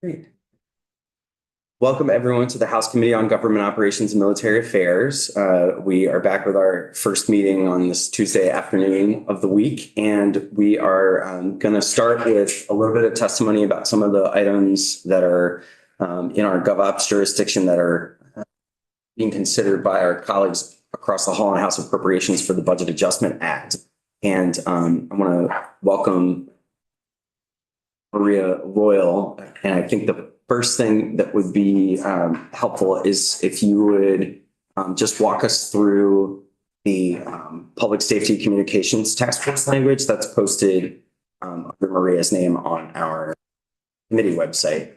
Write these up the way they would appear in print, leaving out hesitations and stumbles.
Great. Welcome everyone to the House Committee on Government Operations and Military Affairs. We are back with our first meeting on this Tuesday afternoon of the week, and we are going to start with a little bit of testimony about some of the items that are in our GovOps jurisdiction that are being considered by our colleagues across the Hall and House Appropriations for the Budget Adjustment Act. And I want to welcome Maria Royal, and I think the first thing that would be helpful is if you would just walk us through the Public Safety Communications Task Force language that's posted under Maria's name on our committee website.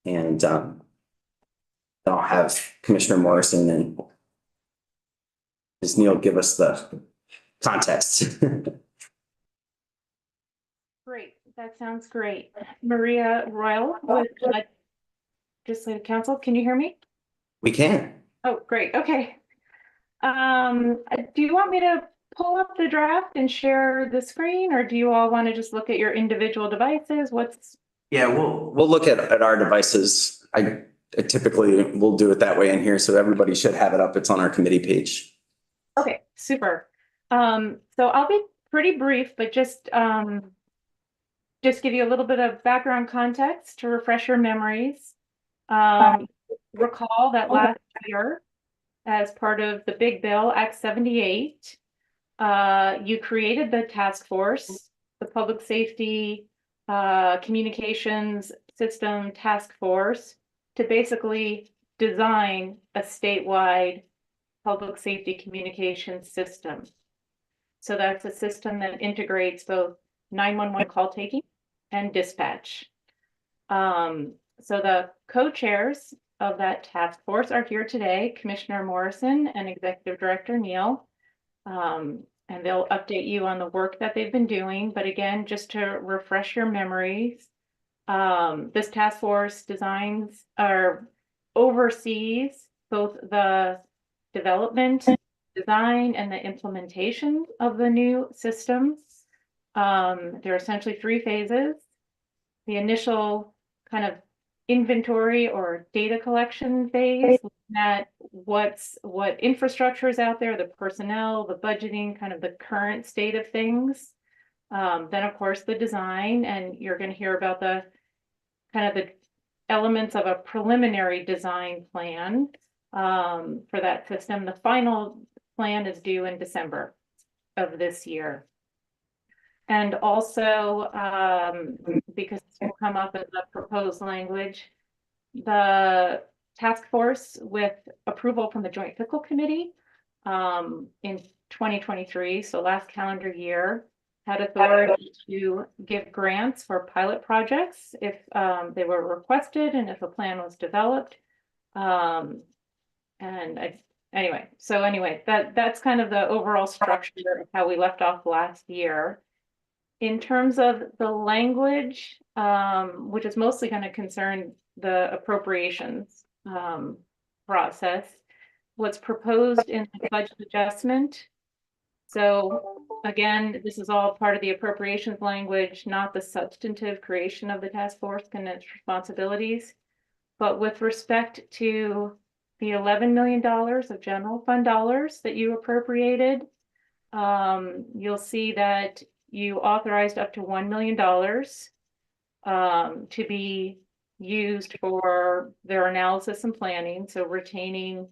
And I'll have Commissioner Morrison and Ms. Neal give us the context. Great. That sounds great. Maria Royal with Legislative Council. Can you hear me? We can. Oh, great. Okay. Do you want me to pull up the draft and share the screen, or do you all want to just look at your individual devices? Yeah, we'll look at our devices. I typically will do it that way in here, so everybody should have it up. It's on our committee page. Okay, super. So I'll be pretty brief, but just give you a little bit of background context to refresh your memories. Recall that last year, as part of the big bill, Act 78, you created the task force, the Public Safety Communications System Task Force, to basically design a statewide public safety communication system. So that's a system that integrates both 911 call taking and dispatch. So the co-chairs of that task force are here today, Commissioner Morrison and Executive Director Neal. And they'll update you on the work that they've been doing. But again, just to refresh your memories, this task force designs or oversees both the development, design, and the implementation of the new system. There are essentially three phases. The initial kind of inventory or data collection phase, looking at what infrastructure is out there, the personnel, the budgeting, kind of the current state of things. Then of course the design, and you're going to hear about the kind of the elements of a preliminary design plan for that system. The final plan is due in December of this year. And also, because it will come up as a proposed language, the task force, with approval from the Joint Fiscal Committee in 2023, so last calendar year, had authority to give grants for pilot projects if they were requested and if a plan was developed. Anyway, that's kind of the overall structure of how we left off last year. In terms of the language, which is mostly going to concern the appropriations process, what's proposed in the budget adjustment. So again, this is all part of the appropriations language, not the substantive creation of the task force and its responsibilities. But with respect to the $11 million of general fund dollars that you appropriated, you'll see that you authorized up to $1 million to be used for their analysis and planning, so retaining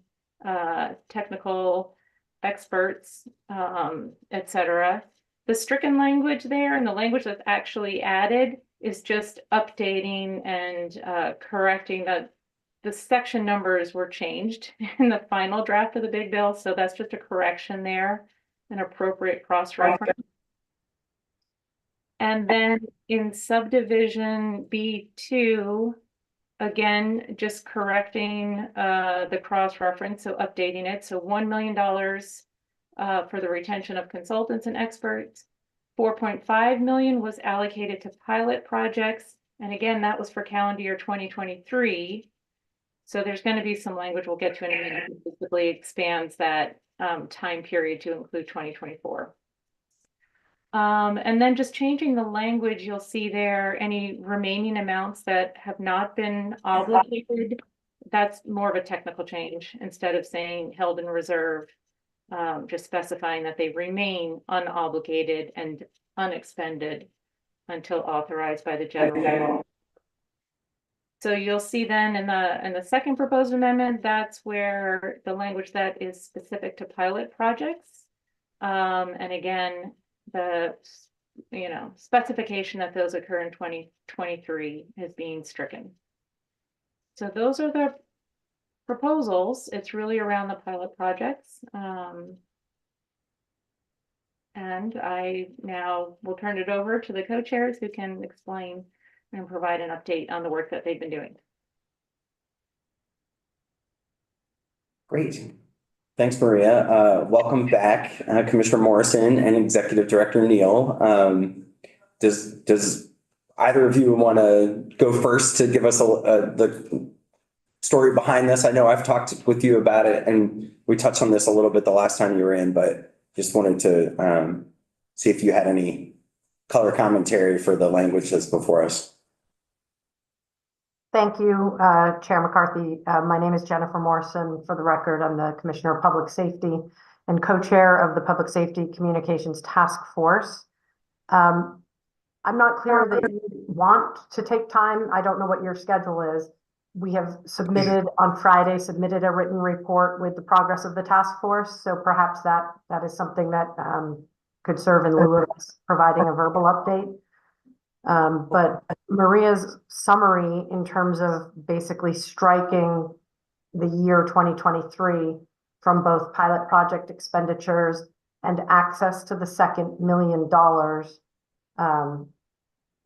technical experts, etc. The stricken language there and the language that's actually added is just updating and correcting that the section numbers were changed in the final draft of the big bill, so that's just a correction there, an appropriate cross-reference. And then in subdivision B2, again, just correcting the cross-reference, so updating it. So $1 million for the retention of consultants and experts. 4.5 million was allocated to pilot projects. And again, that was for calendar year 2023. So there's going to be some language we'll get to in a minute that specifically expands that time period to include 2024. And then just changing the language, you'll see there any remaining amounts that have not been obligated. That's more of a technical change instead of saying held in reserve. Just specifying that they remain unobligated and unexpended until authorized by the general. So you'll see then in the second proposed amendment, that's where the language that is specific to pilot projects. And again, the specification that those occur in 2023 is being stricken. So those are the proposals. It's really around the pilot projects. And I now will turn it over to the co-chairs who can explain and provide an update on the work that they've been doing. Great. Thanks, Maria. Welcome back, Commissioner Morrison and Executive Director Neal. Does either of you want to go first to give us the story behind this? I know I've talked with you about it and we touched on this a little bit the last time you were in, but just wanted to see if you had any color commentary for the language that's before us. Thank you, Chair McCarthy. My name is Jennifer Morrison. For the record, I'm the Commissioner of Public Safety and co-chair of the Public Safety Communications Task Force. I'm not clear that you want to take time. I don't know what your schedule is. We have submitted on Friday, a written report with the progress of the task force. So perhaps that is something that could serve in lieu of providing a verbal update. But Maria's summary in terms of basically striking the year 2023 from both pilot project expenditures and access to the second $1 million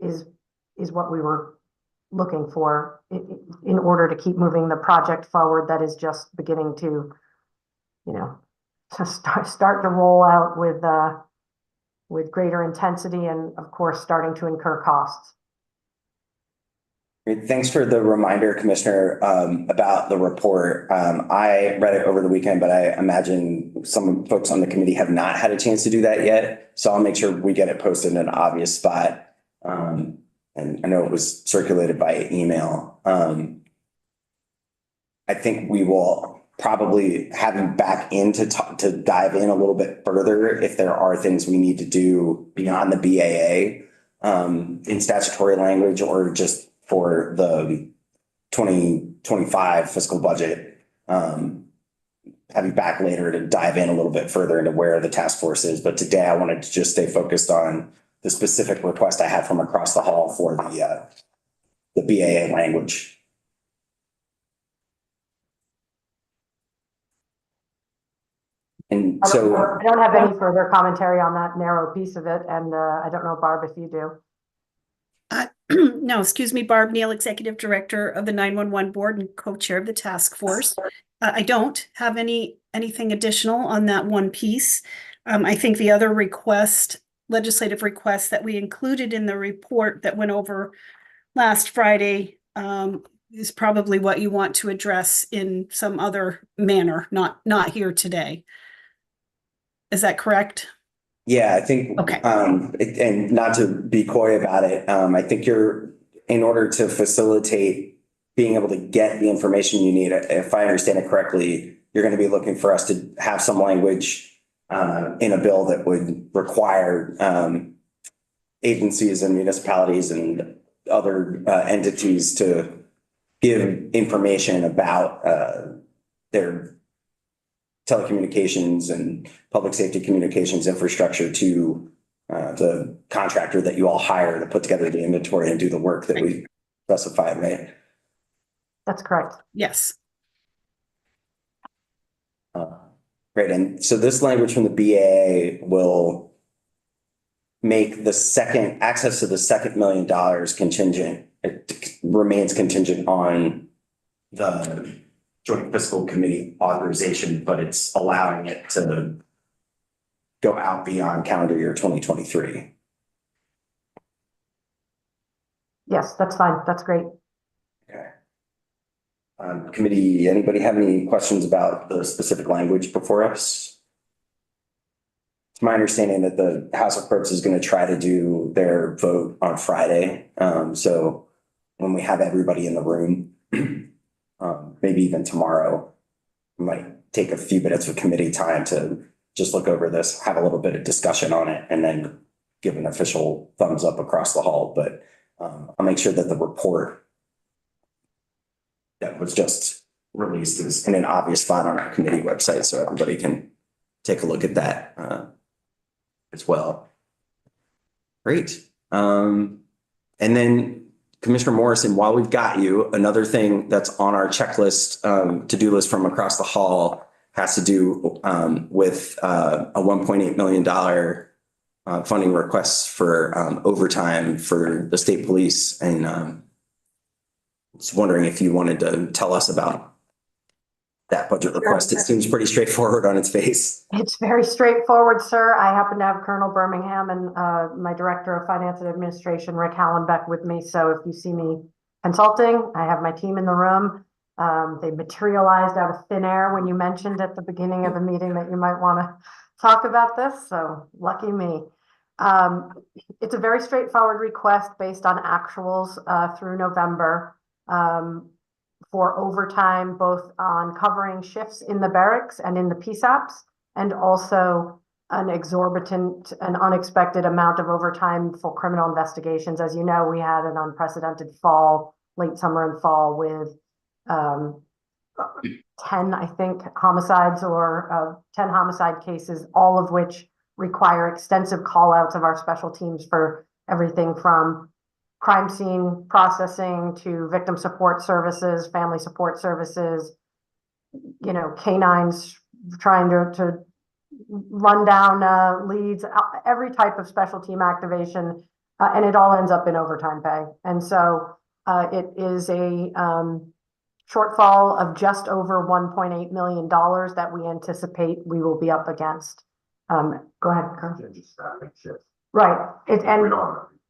is what we were looking for in order to keep moving the project forward that is just beginning to, to start to roll out with greater intensity and of course starting to incur costs. Great. Thanks for the reminder, Commissioner, about the report. I read it over the weekend, but I imagine some folks on the committee have not had a chance to do that yet. So I'll make sure we get it posted in an obvious spot. And I know it was circulated by email. I think we will probably have him back in to dive in a little bit further if there are things we need to do beyond the BAA in statutory language or just for the 2025 fiscal budget. Have you back later to dive in a little bit further into where the task force is. But today I wanted to just stay focused on the specific request I had from across the hall for the BAA language. And so I don't have any further commentary on that narrow piece of it. And I don't know, Barb, if you do. No, excuse me, Barb Neal, Executive Director of the 911 Board and co-chair of the task force. I don't have anything additional on that one piece. I think the other legislative request that we included in the report that went over last Friday is probably what you want to address in some other manner, not here today. Is that correct? Yeah, I think, okay. And not to be coy about it, I think in order to facilitate being able to get the information you need, if I understand it correctly, you're going to be looking for us to have some language in a bill that would require agencies and municipalities and other entities to give information about their telecommunications and public safety communications infrastructure to the contractor that you all hire to put together the inventory and do the work that we specified, right? That's correct. Yes. Great. And so this language from the BAA will make the access to the second $1 million contingent. It remains contingent on the Joint Fiscal Committee authorization, but it's allowing it to go out beyond calendar year 2023. Yes, that's fine. That's great. Okay. Committee, anybody have any questions about the specific language before us? my understanding that the House of Reps is going to try to do their vote on Friday. So when we have everybody in the room, maybe even tomorrow, we might take a few minutes of committee time to just look over this, have a little bit of discussion on it, and then give an official thumbs up across the hall. But I'll make sure that the report that was just released is in an obvious spot on our committee website, so everybody can take a look at that as well. Great. And then Commissioner Morrison, while we've got you, another thing that's on our checklist, to-do list from across the hall has to do with a $1.8 million funding request for overtime for the state police. And just wondering if you wanted to tell us about that budget request. It seems pretty straightforward on its face. It's very straightforward, sir. I happen to have Colonel Birmingham and my Director of Finance and Administration, Rick Hallenbeck, with me. So if you see me consulting, I have my team in the room. They materialized out of thin air when you mentioned at the beginning of the meeting that you might want to talk about this. So lucky me. It's a very straightforward request based on actuals through November. For overtime, both on covering shifts in the barracks and in the PSAPs, and also an exorbitant and unexpected amount of overtime for criminal investigations. As you know, we had an unprecedented fall, late summer and fall, with 10, I think, homicides or 10 homicide cases, all of which require extensive call outs of our special teams for everything from crime scene processing to victim support services, family support services, you know, canines trying to run down leads, every type of special team activation, and it all ends up in overtime pay. And so it is a shortfall of just over $1.8 million that we anticipate we will be up against. Go ahead, Colonel. Right.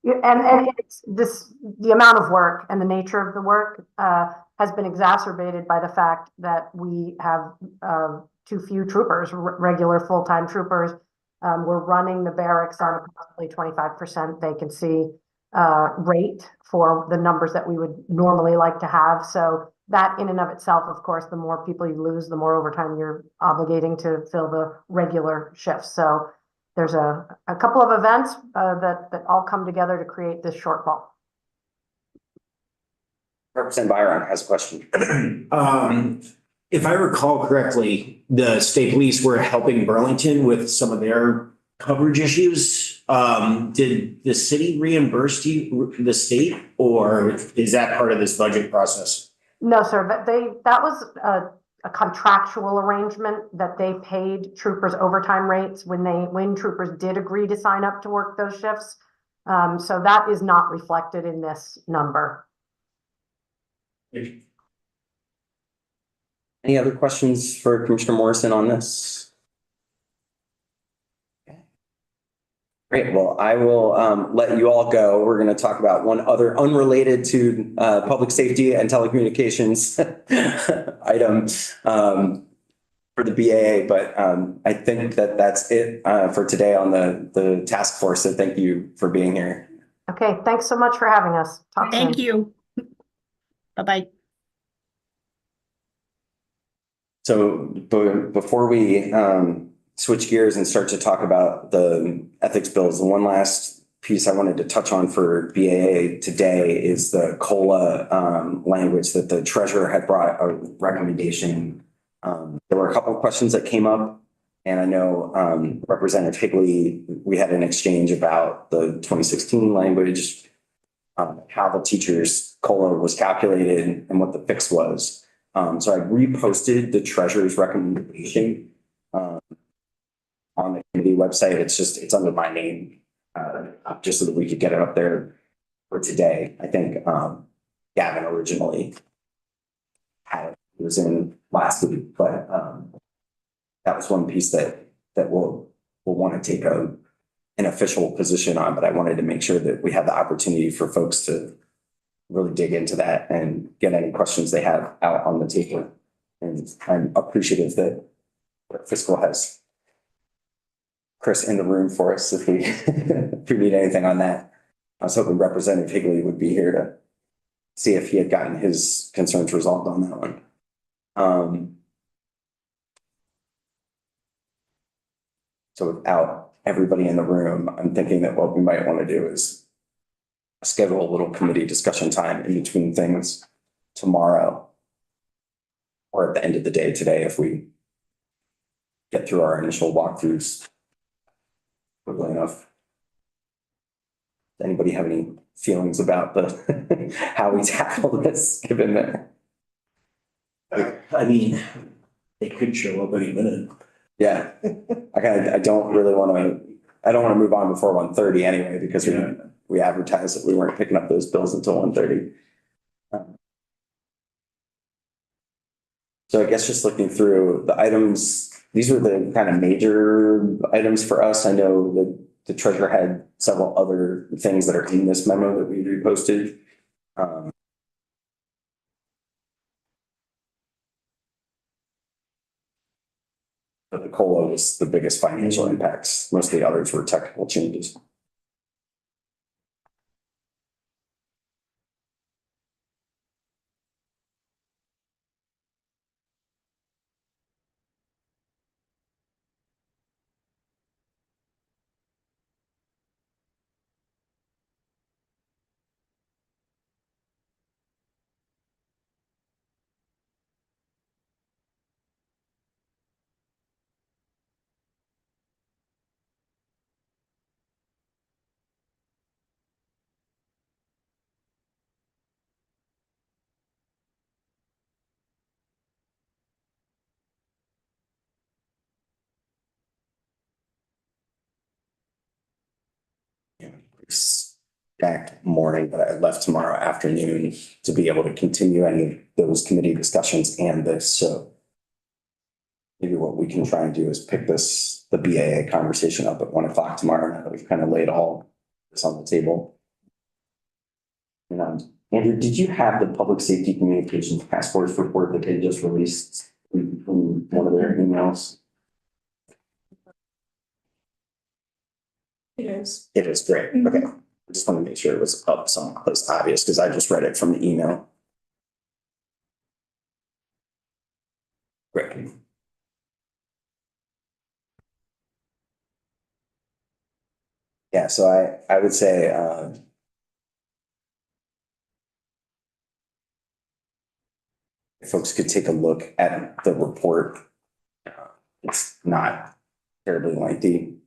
And it's this, the amount of work and the nature of the work has been exacerbated by the fact that we have too few troopers, regular full-time troopers. We're running the barracks on approximately 25% vacancy rate for the numbers that we would normally like to have. So that in and of itself, of course, the more people you lose, the more overtime you're obligating to fill the regular shifts. So there's a couple of events that all come together to create this shortfall. Representative Byron has a question. If I recall correctly, the state police were helping Burlington with some of their coverage issues. Did the city reimburse the state, or is that part of this budget process? No, sir, but that was a contractual arrangement that they paid troopers overtime rates when troopers did agree to sign up to work those shifts. So that is not reflected in this number. Any other questions for Commissioner Morrison on this? Great. Well, I will let you all go. We're going to talk about one other unrelated to public safety and telecommunications item for the BAA. But I think that that's it for today on the task force. So thank you for being here. Okay, thanks so much for having us. Talk Thank soon. you. Bye-bye. So before we switch gears and start to talk about the ethics bills, the one last piece I wanted to touch on for BAA today is the COLA language that the treasurer had brought a recommendation. There were a couple of questions that came up, and I know Representative Higley, we had an exchange about the 2016 language, how the teacher's COLA was calculated and what the fix was. So I reposted the treasurer's recommendation on the committee website. It's under my name, just so that we could get it up there for today. I think Gavin originally had it. It was in last week, but that was one piece that we'll want to take an official position on. But I wanted to make sure that we have the opportunity for folks to really dig into that and get any questions they have out on the table. And I'm appreciative that fiscal has Chris in the room for us if we, if we need anything on that. I was hoping Representative Higley would be here to see if he had gotten his concerns resolved on that one. So without everybody in the room, I'm thinking that what we might want to do is schedule a little committee discussion time in between things tomorrow or at the end of the day today if we get through our initial walkthroughs quickly enough. Does anybody have any feelings about the how we tackle this, given that? I mean, they could show up any minute. Yeah, I don't really want to, I don't want to move on before 1:30 anyway, because we advertised that we weren't picking up those bills until 1:30. So I guess just looking through the items, these were the kind of major items for us. I know that the treasurer had several other things that are in this memo that we reposted. But the COLA was the biggest financial impacts. Most of the others were technical changes. Stacked morning, but I left tomorrow afternoon to be able to continue any of those committee discussions and this. So maybe what we can try and do is pick the BAA conversation up at 1 o'clock tomorrow, now that we've kind of laid all this on the table. And Andrew, did you have the Public Safety Communications Task Force report that they just released from one of their emails? It is. It is great. Okay. I just want to make sure it was up someplace obvious because I just read it from the email. Great. Yeah, so I would say if folks could take a look at the report. It's not terribly lengthy.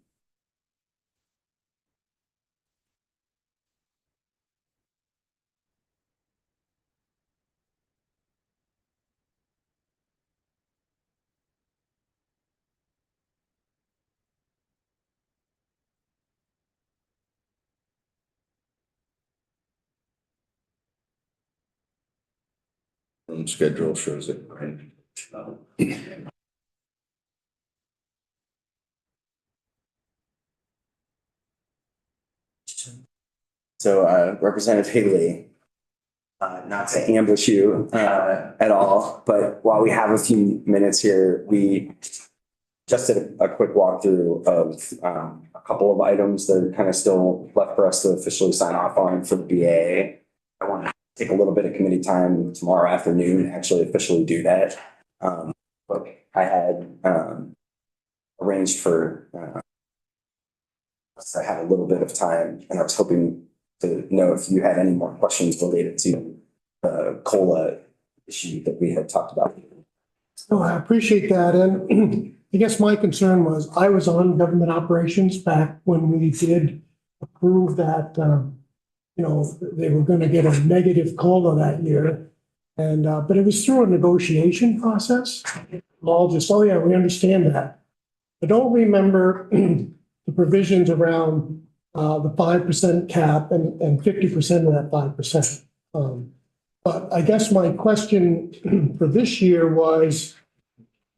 Schedule shows it, right? So Representative Higley, not to ambush you at all, but while we have a few minutes here, we just did a quick walkthrough of a couple of items that are kind of still left for us to officially sign off on for the BAA. I want to take a little bit of committee time tomorrow afternoon to actually officially do that. But I had arranged for I had a little bit of time, and I was hoping to know if you had any more questions related to the COLA issue that we had talked about. Oh, I appreciate that. And I guess my concern was I was on government operations back when we did approve that, they were going to get a negative COLA that year. And, but it was through a negotiation process. All just, oh yeah, we understand that. I don't remember the provisions around the 5% cap and 50% of that 5%. But I guess my question for this year was,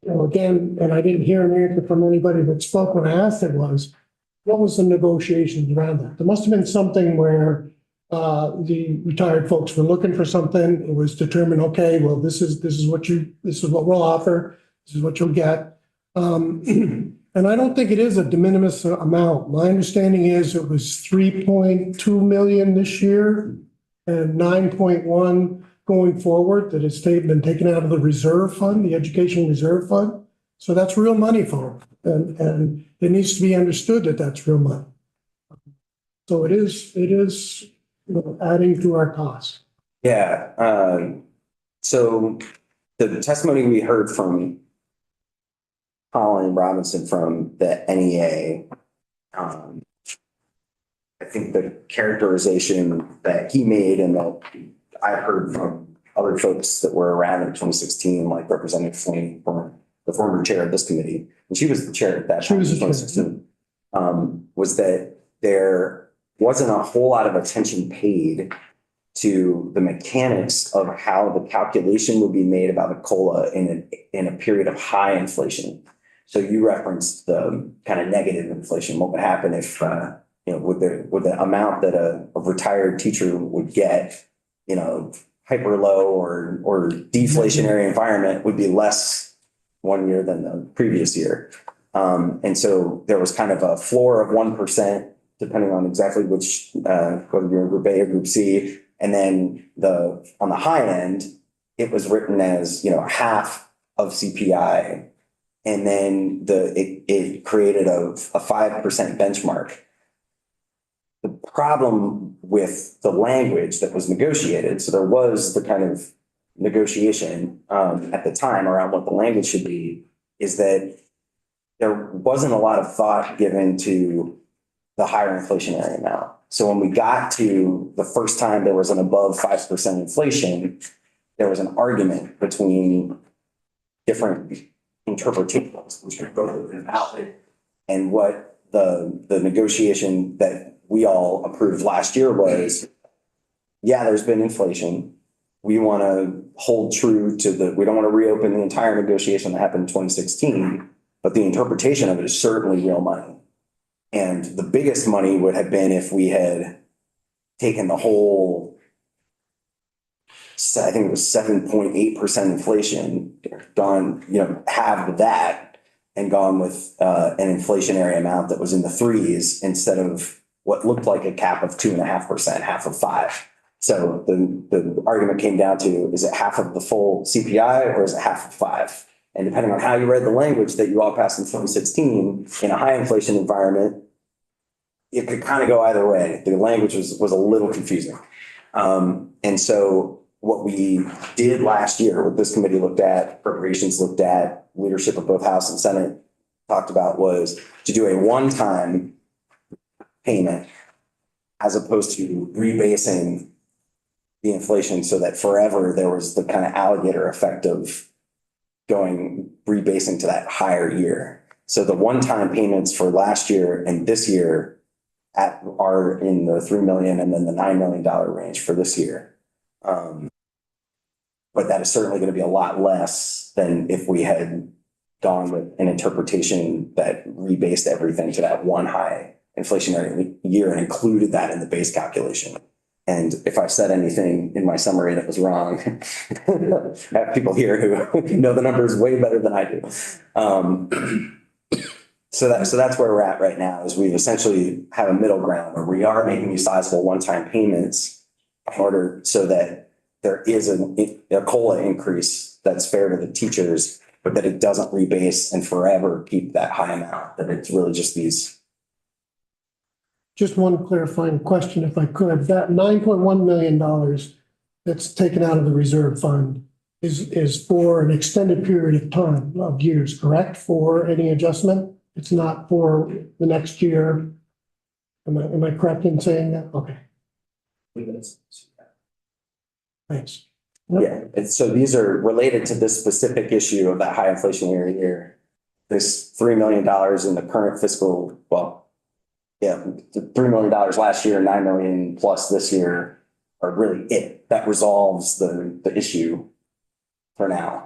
again, and I didn't hear an answer from anybody that spoke when I asked it, was what was the negotiations around that? There must have been something where the retired folks were looking for something. It was determined, okay, well, this is what we'll offer. This is what you'll get. And And I don't think it is a de minimis amount. My understanding is it was 3.2 million this year and 9.1 going forward that has been taken out of the reserve fund, the education reserve fund. So that's real money for them. And it needs to be understood that that's real money. So it is, adding to our costs. Yeah, so the testimony we heard from Colin Robinson from the NEA, I think the characterization that he made and that I heard from other folks that were around in 2016, like Representative Flynn, the former chair of this committee, and she was the chair at that She time in was the chair. 2016, was that there wasn't a whole lot of attention paid to the mechanics of how the calculation would be made about the COLA in a period of high inflation. So you referenced the kind of negative inflation. What would happen if, would the amount that a retired teacher would get, hyper low or deflationary environment would be less one year than the previous year. And so there was kind of a floor of 1%, depending on exactly which, whether you're in Group A or Group C. And then on the high end, it was written as, half of CPI. And then it created a 5% benchmark. The problem with the language that was negotiated, so there was the kind of negotiation at the time around what the language should be, is that there wasn't a lot of thought given to the higher inflationary amount. So when we got to the first time there was an above 5% inflation, there was an argument between different interpretations, which are both invalid. And what the negotiation that we all approved last year was, yeah, there's been inflation. We want to hold true to we don't want to reopen the entire negotiation that happened in 2016, but the interpretation of it is certainly real money. And the biggest money would have been if we had taken the whole, I think it was 7.8% inflation, gone, halved that and gone with an inflationary amount that was in the threes instead of what looked like a cap of 2.5%, half of 5%. So the argument came down to, is it half of the full CPI or is it half of 5%? And depending on how you read the language that you all passed in 2016, in a high inflation environment, it could kind of go either way. The language was a little confusing. And so what we did last year, what this committee looked at, appropriations looked at, leadership of both House and Senate talked about, was to do a one-time payment as opposed to rebasing the inflation so that forever there was the kind of alligator effect of rebasing to that higher year. So the one-time payments for last year and this year are in the $3 million and then the $9 million range for this year. But that is certainly going to be a lot less than if we had gone with an interpretation that rebased everything to that one high inflationary year and included that in the base calculation. And if I said anything in my summary that was wrong, I have people here who know the numbers way better than I do. So that's where we're at right now, is we've essentially have a middle ground where we are making these sizable one-time payments in order so that there is a COLA increase that's fair to the teachers, but that it doesn't rebase and forever keep that high amount, that it's really just these. Just one clarifying question, if I could. That $9.1 million that's taken out of the reserve fund is for an extended period of time, of years, correct? For any adjustment? It's not for the next year. Am I correct in saying that? Okay, thanks. Yeah, so these are related to this specific issue of that high inflationary year. This $3 million in the current fiscal, $3 million last year, 9 million plus this year are really it. That resolves the issue for now.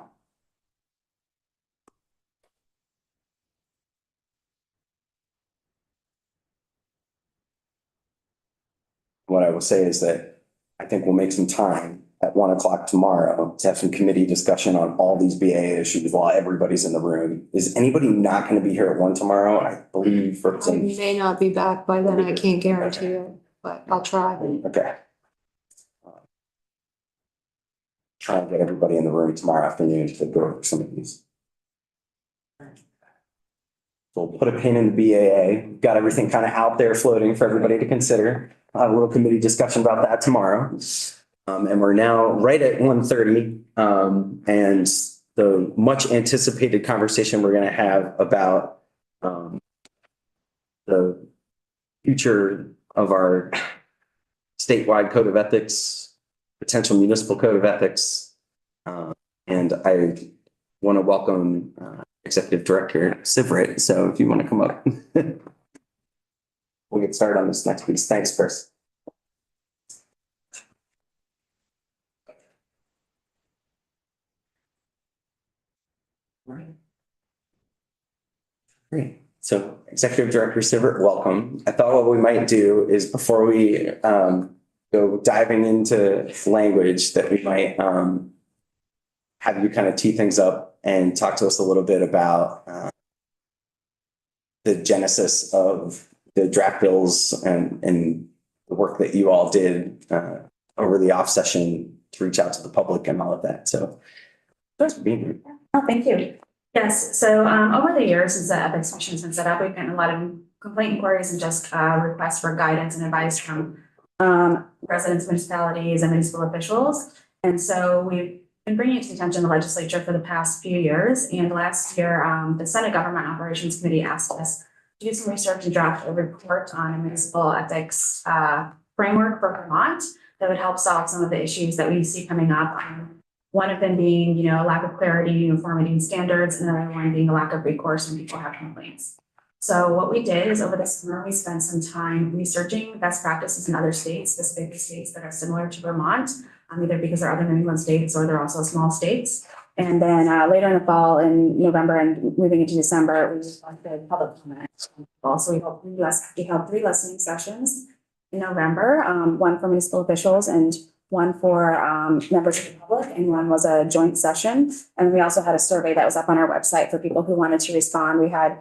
What I will say is that I think we'll make some time at at 1 o'clock tomorrow to have some committee discussion on all these BAA issues while everybody's in the room. Is anybody not going to be here at 1 tomorrow? I believe I Representative. may not be back by then. I can't guarantee it, but I'll try. Okay. Try and get everybody in the room tomorrow afternoon to go over some of these. So we'll put a pin in the BAA, got everything kind of out there floating for everybody to consider. I'll have a little committee discussion about that tomorrow. And we're now right at 1:30. And the much anticipated conversation we're going to have about the future of our statewide code of ethics, potential municipal code of ethics. And I want to welcome Executive Director Sivrit. So if you want to come up, we'll get started on this next piece. Thanks, Chris. Great. So Executive Director Sivrit, welcome. I thought what we might do is before we go diving into language that we might have you kind of tee things up and talk to us a little bit about the genesis of the draft bills and the work that you all did over the off session to reach out to the public and all of that. So thanks for being here. Oh, thank you. Yes, so over the years, since the ethics commission has been set up, we've gotten a lot of complaint inquiries and just requests for guidance and advice from residents, municipalities, and municipal officials. And so we've been bringing it to the attention of the legislature for the past few years. And last year, the Senate Government Operations Committee asked us to do some research and draft a report on a municipal ethics framework for Vermont that would help solve some of the issues that we see coming up. One of them being, you know, lack of clarity, uniformity, and standards, and another one being a lack of recourse when people have complaints. So what we did is over the summer, we spent some time researching best practices in other states, specifically states that are similar to Vermont, either because they're other New England states or they're also small states. And then later in the fall, in November and moving into December, we just wanted public comment. Also, we held 3 listening sessions in November, one for municipal officials and one for members of the public, and one was a joint session. And we also had a survey that was up on our website for people who wanted to respond. We had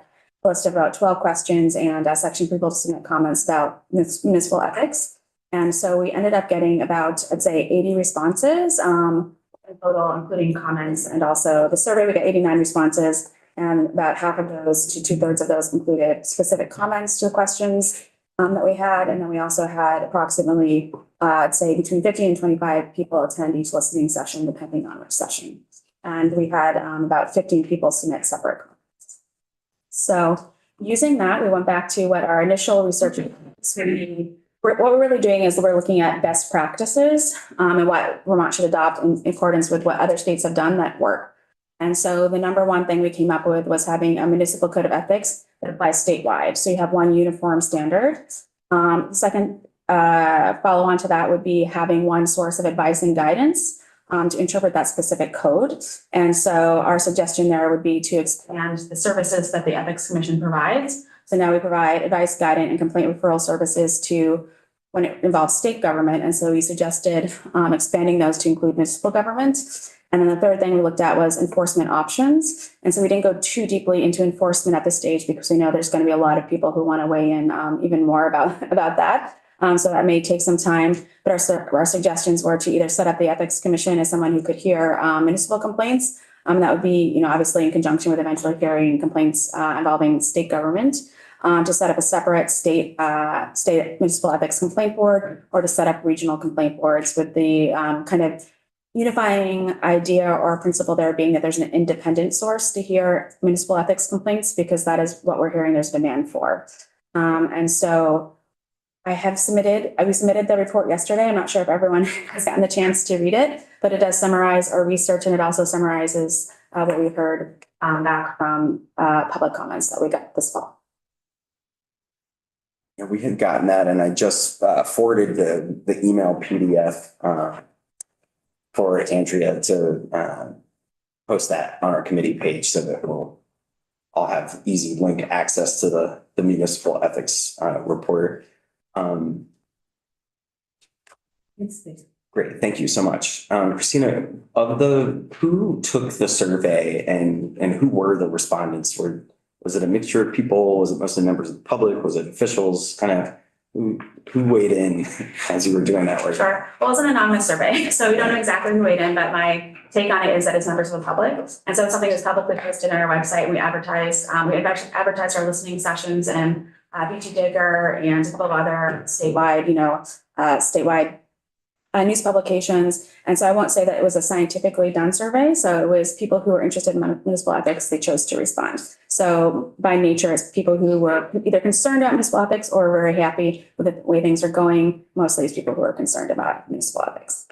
a list of about 12 questions and a section for people to submit comments about municipal ethics. And so we ended up getting about, I'd say, 80 responses in total, including comments. And also the survey, we got 89 responses, and about half of those to 2/3 of those included specific comments to the questions that we had. And then we also had approximately, I'd say between 50 and 25 people attend each listening session, depending on which session. And we had about 15 people submit separate comments. So using that, we went back to what our initial research was. What we're really doing is we're looking at best practices and what Vermont should adopt in accordance with what other states have done that work. And so the number one thing we came up with was having a municipal code of ethics that applies statewide. So you have one uniform standard. Second, follow on to that would be having one source of advice and guidance to interpret that specific code. And so our suggestion there would be to expand the services that the Ethics Commission provides. So now we provide advice, guidance, and complaint referral services to when it involves state government. And so we suggested expanding those to include municipal government. And then the third thing we looked at was enforcement options. And so we didn't go too deeply into enforcement at this stage because we know there's going to be a lot of people who want to weigh in even more about that. So that may take some time, but our suggestions were to either set up the Ethics Commission as someone who could hear municipal complaints. That would be, you know, obviously in conjunction with eventually hearing complaints involving state government. To set up a separate state municipal ethics complaint board, or to set up regional complaint boards, with the kind of unifying idea or principle there being that there's an independent source to hear municipal ethics complaints, because that is what we're hearing there's demand for. And so we submitted the report yesterday. I'm not sure if everyone has gotten the chance to read it, but it does summarize our research, and it also summarizes what we heard back from public comments that we got this fall. Yeah, we had gotten that, and I just forwarded the email PDF for Andrea to post that on our committee page so that we'll all have easy link access to the municipal ethics report. Great, thank you so much. Christina, who took the survey and who were the respondents? Was it a mixture of people? Was it mostly members of the public? Was it officials? Kind of who weighed in as you were doing that work? Sure. Well, it's an anonymous survey, so we don't know exactly who weighed in, but my take on it is that it's members of the public. And so it's something that's publicly posted on our website. We advertise our listening sessions and BT Digger and a couple of other statewide, news publications. And so I won't say that it was a scientifically done survey. So it was people who were interested in municipal ethics, they chose to respond. So by nature, it's people who were either concerned about municipal ethics or very happy with the way things are going. Mostly it's people who are concerned about municipal ethics.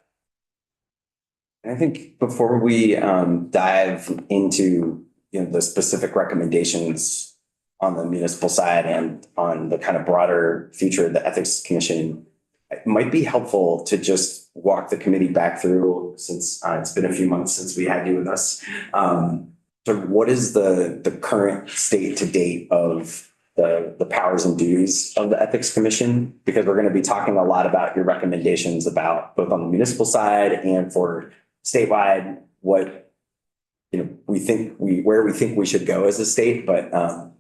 I think before we dive into the specific recommendations on the municipal side and on the kind of broader future of the Ethics Commission, it might be helpful to just walk the committee back through, since it's been a few months since we had you with us. So what is the current state to date of the powers and duties of the Ethics Commission? Because we're going to be talking a lot about your recommendations about both on the municipal side and for statewide, what where we think we should go as a state. But I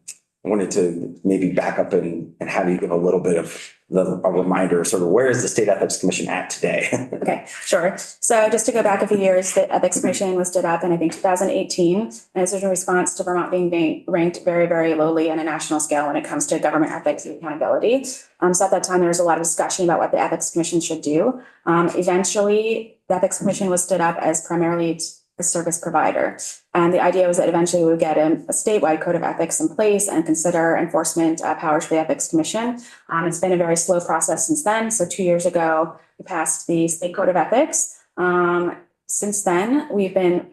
wanted to maybe back up and have you give a little bit of a reminder, sort of where is the State Ethics Commission at today? Okay, sure. So just to go back a few years, the Ethics Commission was stood up in, I think, 2018. And this was in response to Vermont being ranked very, very lowly on a national scale when it comes to government ethics and accountability. So at that time, there was a lot of discussion about what the Ethics Commission should do. Eventually, the Ethics Commission was stood up as primarily a service provider. And the idea was that eventually we would get a statewide code of ethics in place and consider enforcement powers for the Ethics Commission. It's been a very slow process since then. So 2 years ago, we passed the state code of ethics. Since then, we've been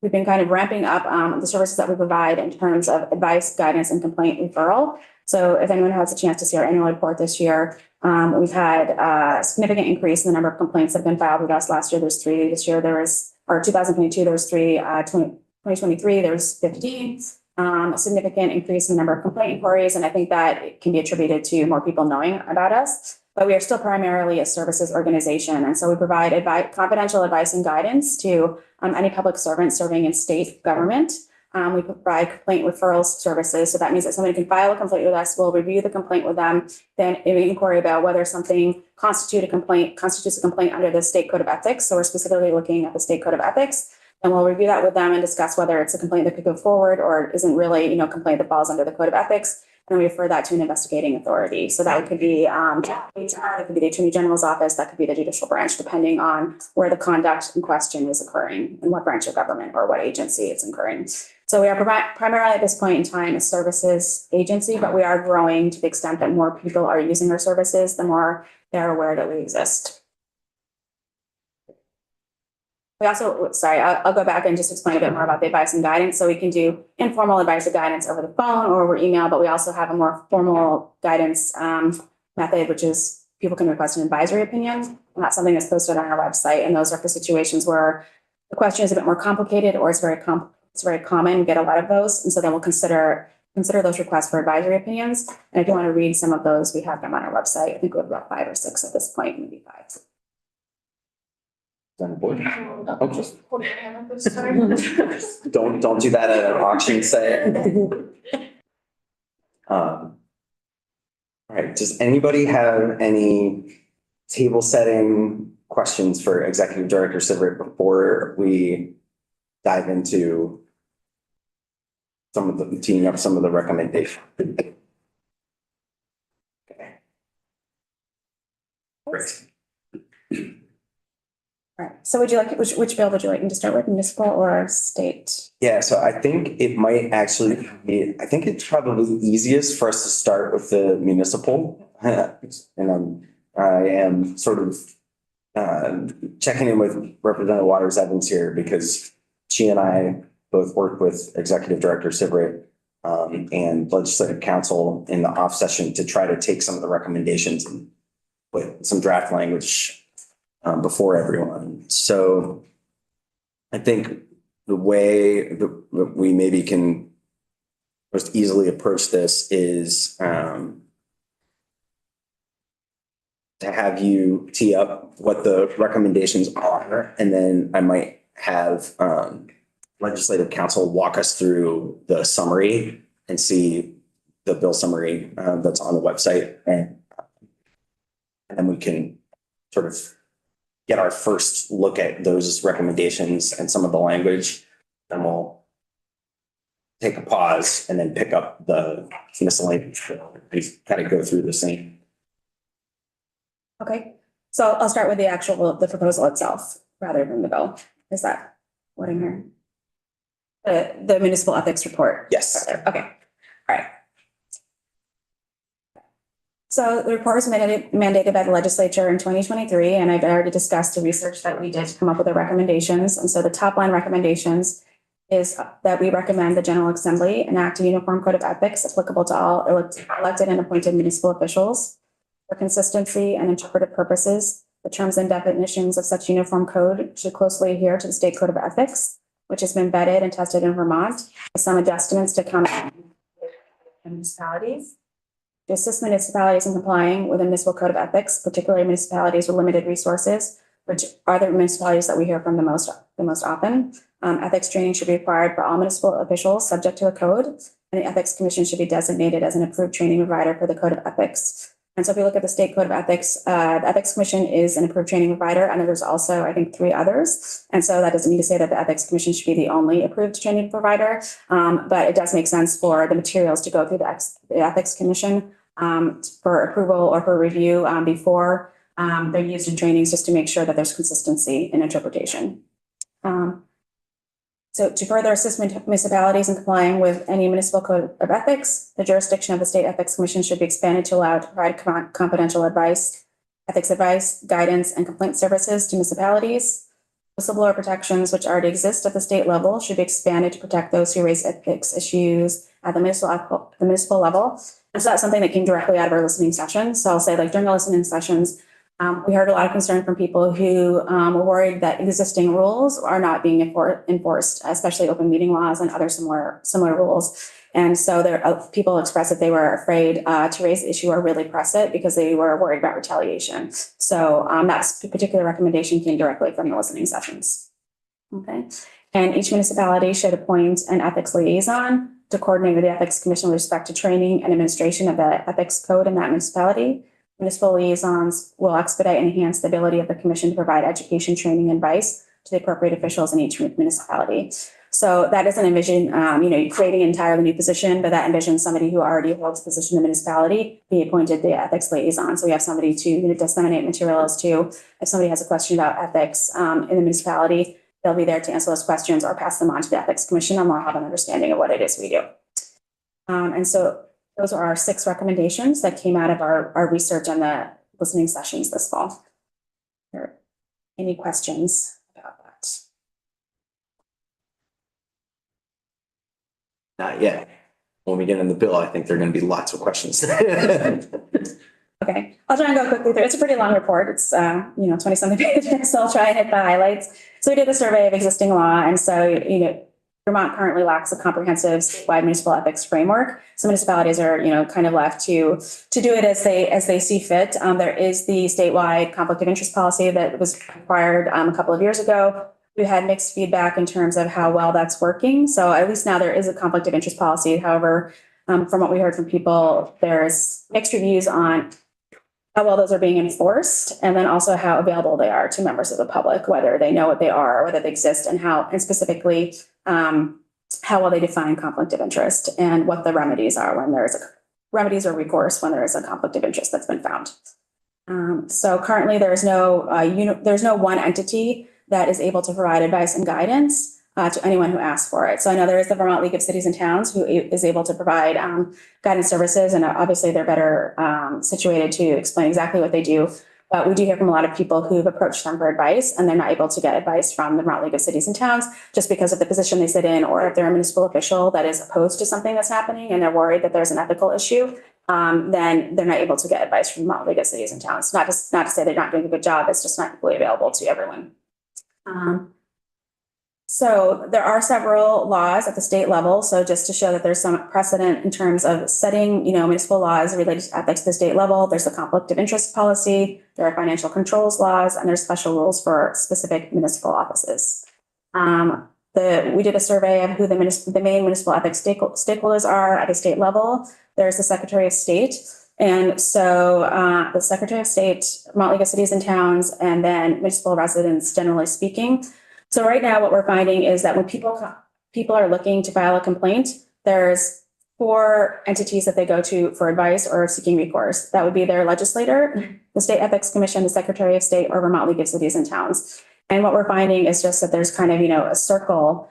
kind of ramping up the services that we provide in terms of advice, guidance, and complaint referral. So if anyone has a chance to see our annual report this year, we've had a significant increase in the number of complaints that have been filed with us. Last year, there's 3. This year, 2022, there was 3. 2023, there was 15. A significant increase in the number of complaint inquiries. And I think that can be attributed to more people knowing about us. But we are still primarily a services organization. And so we provide confidential advice and guidance to any public servant serving in state government. We provide complaint referral services. So that means that somebody can file a complaint with us. We'll review the complaint with them, then inquiry about whether something constitutes a complaint under the state code of ethics. So we're specifically looking at the state code of ethics. And we'll review that with them and discuss whether it's a complaint that could go forward or isn't really, a complaint that falls under the code of ethics. And we refer that to an investigating authority. So that could be that could be the Attorney General's office, that could be the judicial branch, depending on where the conduct in question is occurring and what branch of government or what agency it's occurring. So we are primarily at this point in time a services agency, but we are growing to the extent that more people are using our services, the more they're aware that we exist. We also, I'll go back and just explain a bit more about the advice and guidance. So we can do informal advice or guidance over the phone or over email, but we also have a more formal guidance method, which is people can request an advisory opinion. And that's something that's posted on our website. And those are for situations where the question is a bit more complicated or it's very common. We get a lot of those. And so then we'll consider those requests for advisory opinions. And if you want to read some of those, we have them on our website. I think we have about 5 or 6 at this point, maybe 5. On the board. Don't do that at an auction site. All right. Does anybody have any table setting questions for Executive Director Syvret before we dive into teeing up some of the recommendations? Okay. Great. All right. So would you like, which bill would you like me to start with, municipal or state? Yeah, so I think it might actually be, I think it's probably easiest for us to start with the municipal. And I am sort of checking in with Representative Waters Evans here because she and I both worked with Executive Director Syvret and Legislative Council in the off session to try to take some of the recommendations and put some draft language before everyone. So I think the way that we maybe can most easily approach this is to have you tee up what the recommendations are, and then I might have legislative counsel walk us through the summary and see the bill summary that's on the website, and then we can sort of get our first look at those recommendations and some of the language. Then we'll take a pause and then pick up the miscellaneous. We kind of go through the same. Okay, so I'll start with the proposal itself rather than the bill. Is that what I'm hearing? The municipal ethics report. Yes. Okay, all right. So the report was mandated by the legislature in 2023, and I've already discussed the research that we did to come up with the recommendations. And so the top line recommendations is that we recommend the General Assembly enact a uniform code of ethics applicable to all elected and appointed municipal officials. For consistency and interpretive purposes, the terms and definitions of such uniform code should closely adhere to the state code of ethics, which has been vetted and tested in Vermont, with some adjustments to come municipalities. To assist municipalities in complying with the municipal code of ethics, particularly municipalities with limited resources, which are the municipalities that we hear from the most often. Ethics training should be required for all municipal officials subject to the code, and the Ethics Commission should be designated as an approved training provider for the code of ethics. And so if you look at the state code of ethics, the Ethics Commission is an approved training provider, and there's also, I think, 3 others. And so that doesn't mean to say that the Ethics Commission should be the only approved training provider, but it does make sense for the materials to go through the Ethics Commission for approval or for review before they're used in trainings, just to make sure that there's consistency in interpretation. So to further assist municipalities in complying with any municipal code of ethics, the jurisdiction of the State Ethics Commission should be expanded to allow to provide confidential advice, ethics advice, guidance, and complaint services to municipalities. Whistleblower protections, which already exist at the state level, should be expanded to protect those who raise ethics issues at the municipal level. And so that's something that came directly out of our listening sessions. So I'll say, like, during the listening sessions, we heard a lot of concern from people who were worried that existing rules are not being enforced, especially open meeting laws and other similar rules. And so people expressed that they were afraid to raise the issue or really press it because they were worried about retaliation. So that particular recommendation came directly from the listening sessions. Okay. And each municipality should appoint an ethics liaison to coordinate with the Ethics Commission with respect to training and administration of the ethics code in that municipality. Municipal liaisons will expedite and enhance the ability of the commission to provide education, training, and advice to the appropriate officials in each municipality. So that doesn't envision, creating an entirely new position, but that envisions somebody who already holds a position in the municipality be appointed the ethics liaison. So we have somebody to disseminate materials to. If somebody has a question about ethics in the municipality, they'll be there to answer those questions or pass them on to the Ethics Commission, and we'll have an understanding of what it is we do. And so those are our 6 recommendations that came out of our research on the listening sessions this fall. Any questions about that? Not yet. When we get in the bill, I think there are going to be lots of questions. Okay, I'll try and go quickly through. It's a pretty long report. It's 20-something pages, so I'll try and hit the highlights. So we did a survey of existing law, and so Vermont currently lacks a comprehensive statewide municipal ethics framework. So municipalities are kind of left to do it as they see fit. There is the statewide conflict of interest policy that was required a couple of years ago. We had mixed feedback in terms of how well that's working. So at least now there is a conflict of interest policy. However, from what we heard from people, there's mixed reviews on how well those are being enforced, and then also how available they are to members of the public, whether they know what they are or whether they exist, and specifically how well they define conflict of interest and what the remedies are when there is remedies or recourse when there is a conflict of interest that's been found. So currently there's no one entity that is able to provide advice and guidance to anyone who asks for it. So I know there is the Vermont League of Cities and Towns who is able to provide guidance services, and obviously they're better situated to explain exactly what they do. But we do hear from a lot of people who've approached them for advice, and they're not able to get advice from the Vermont League of Cities and Towns just because of the position they sit in, or if they're a municipal official that is opposed to something that's happening and they're worried that there's an ethical issue, then they're not able to get advice from the Vermont League of Cities and Towns. Not to say they're not doing a good job, it's just not equally available to everyone. So there are several laws at the state level. So just to show that there's some precedent in terms of setting, municipal laws related to ethics at the state level, there's the conflict of interest policy, there are financial controls laws, and there's special rules for specific municipal offices. We did a survey of who the main municipal ethics stakeholders are at the state level. There's the Secretary of State. And so the Secretary of State, Vermont League of Cities and Towns, and then municipal residents, generally speaking. So right now, what we're finding is that when people are looking to file a complaint, there's 4 entities that they go to for advice or seeking recourse. That would be their legislator, the State Ethics Commission, the Secretary of State, or Vermont League of Cities and Towns. And what we're finding is just that there's kind of, a circle.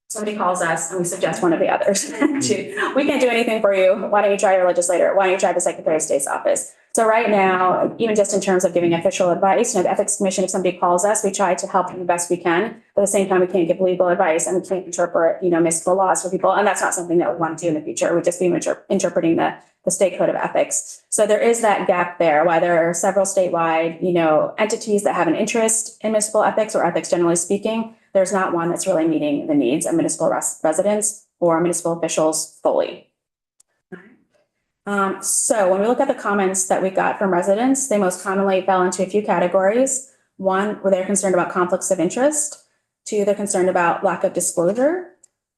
Somebody calls us and we suggest one of the others. We can't do anything for you. Why don't you try your legislator? Why don't you try the Secretary of State's office? So right now, even just in terms of giving official advice, the Ethics Commission, if somebody calls us, we try to help them the best we can. But at the same time, we can't give legal advice and we can't interpret, municipal laws for people. And that's not something that we want to do in the future. We'd just be interpreting the state code of ethics. So there is that gap there, why there are several statewide, entities that have an interest in municipal ethics or ethics generally speaking. There's not one that's really meeting the needs of municipal residents or municipal officials fully. So when we look at the comments that we got from residents, they most commonly fell into a few categories. 1, where they're concerned about conflicts of interest. 2, they're concerned about lack of disclosure.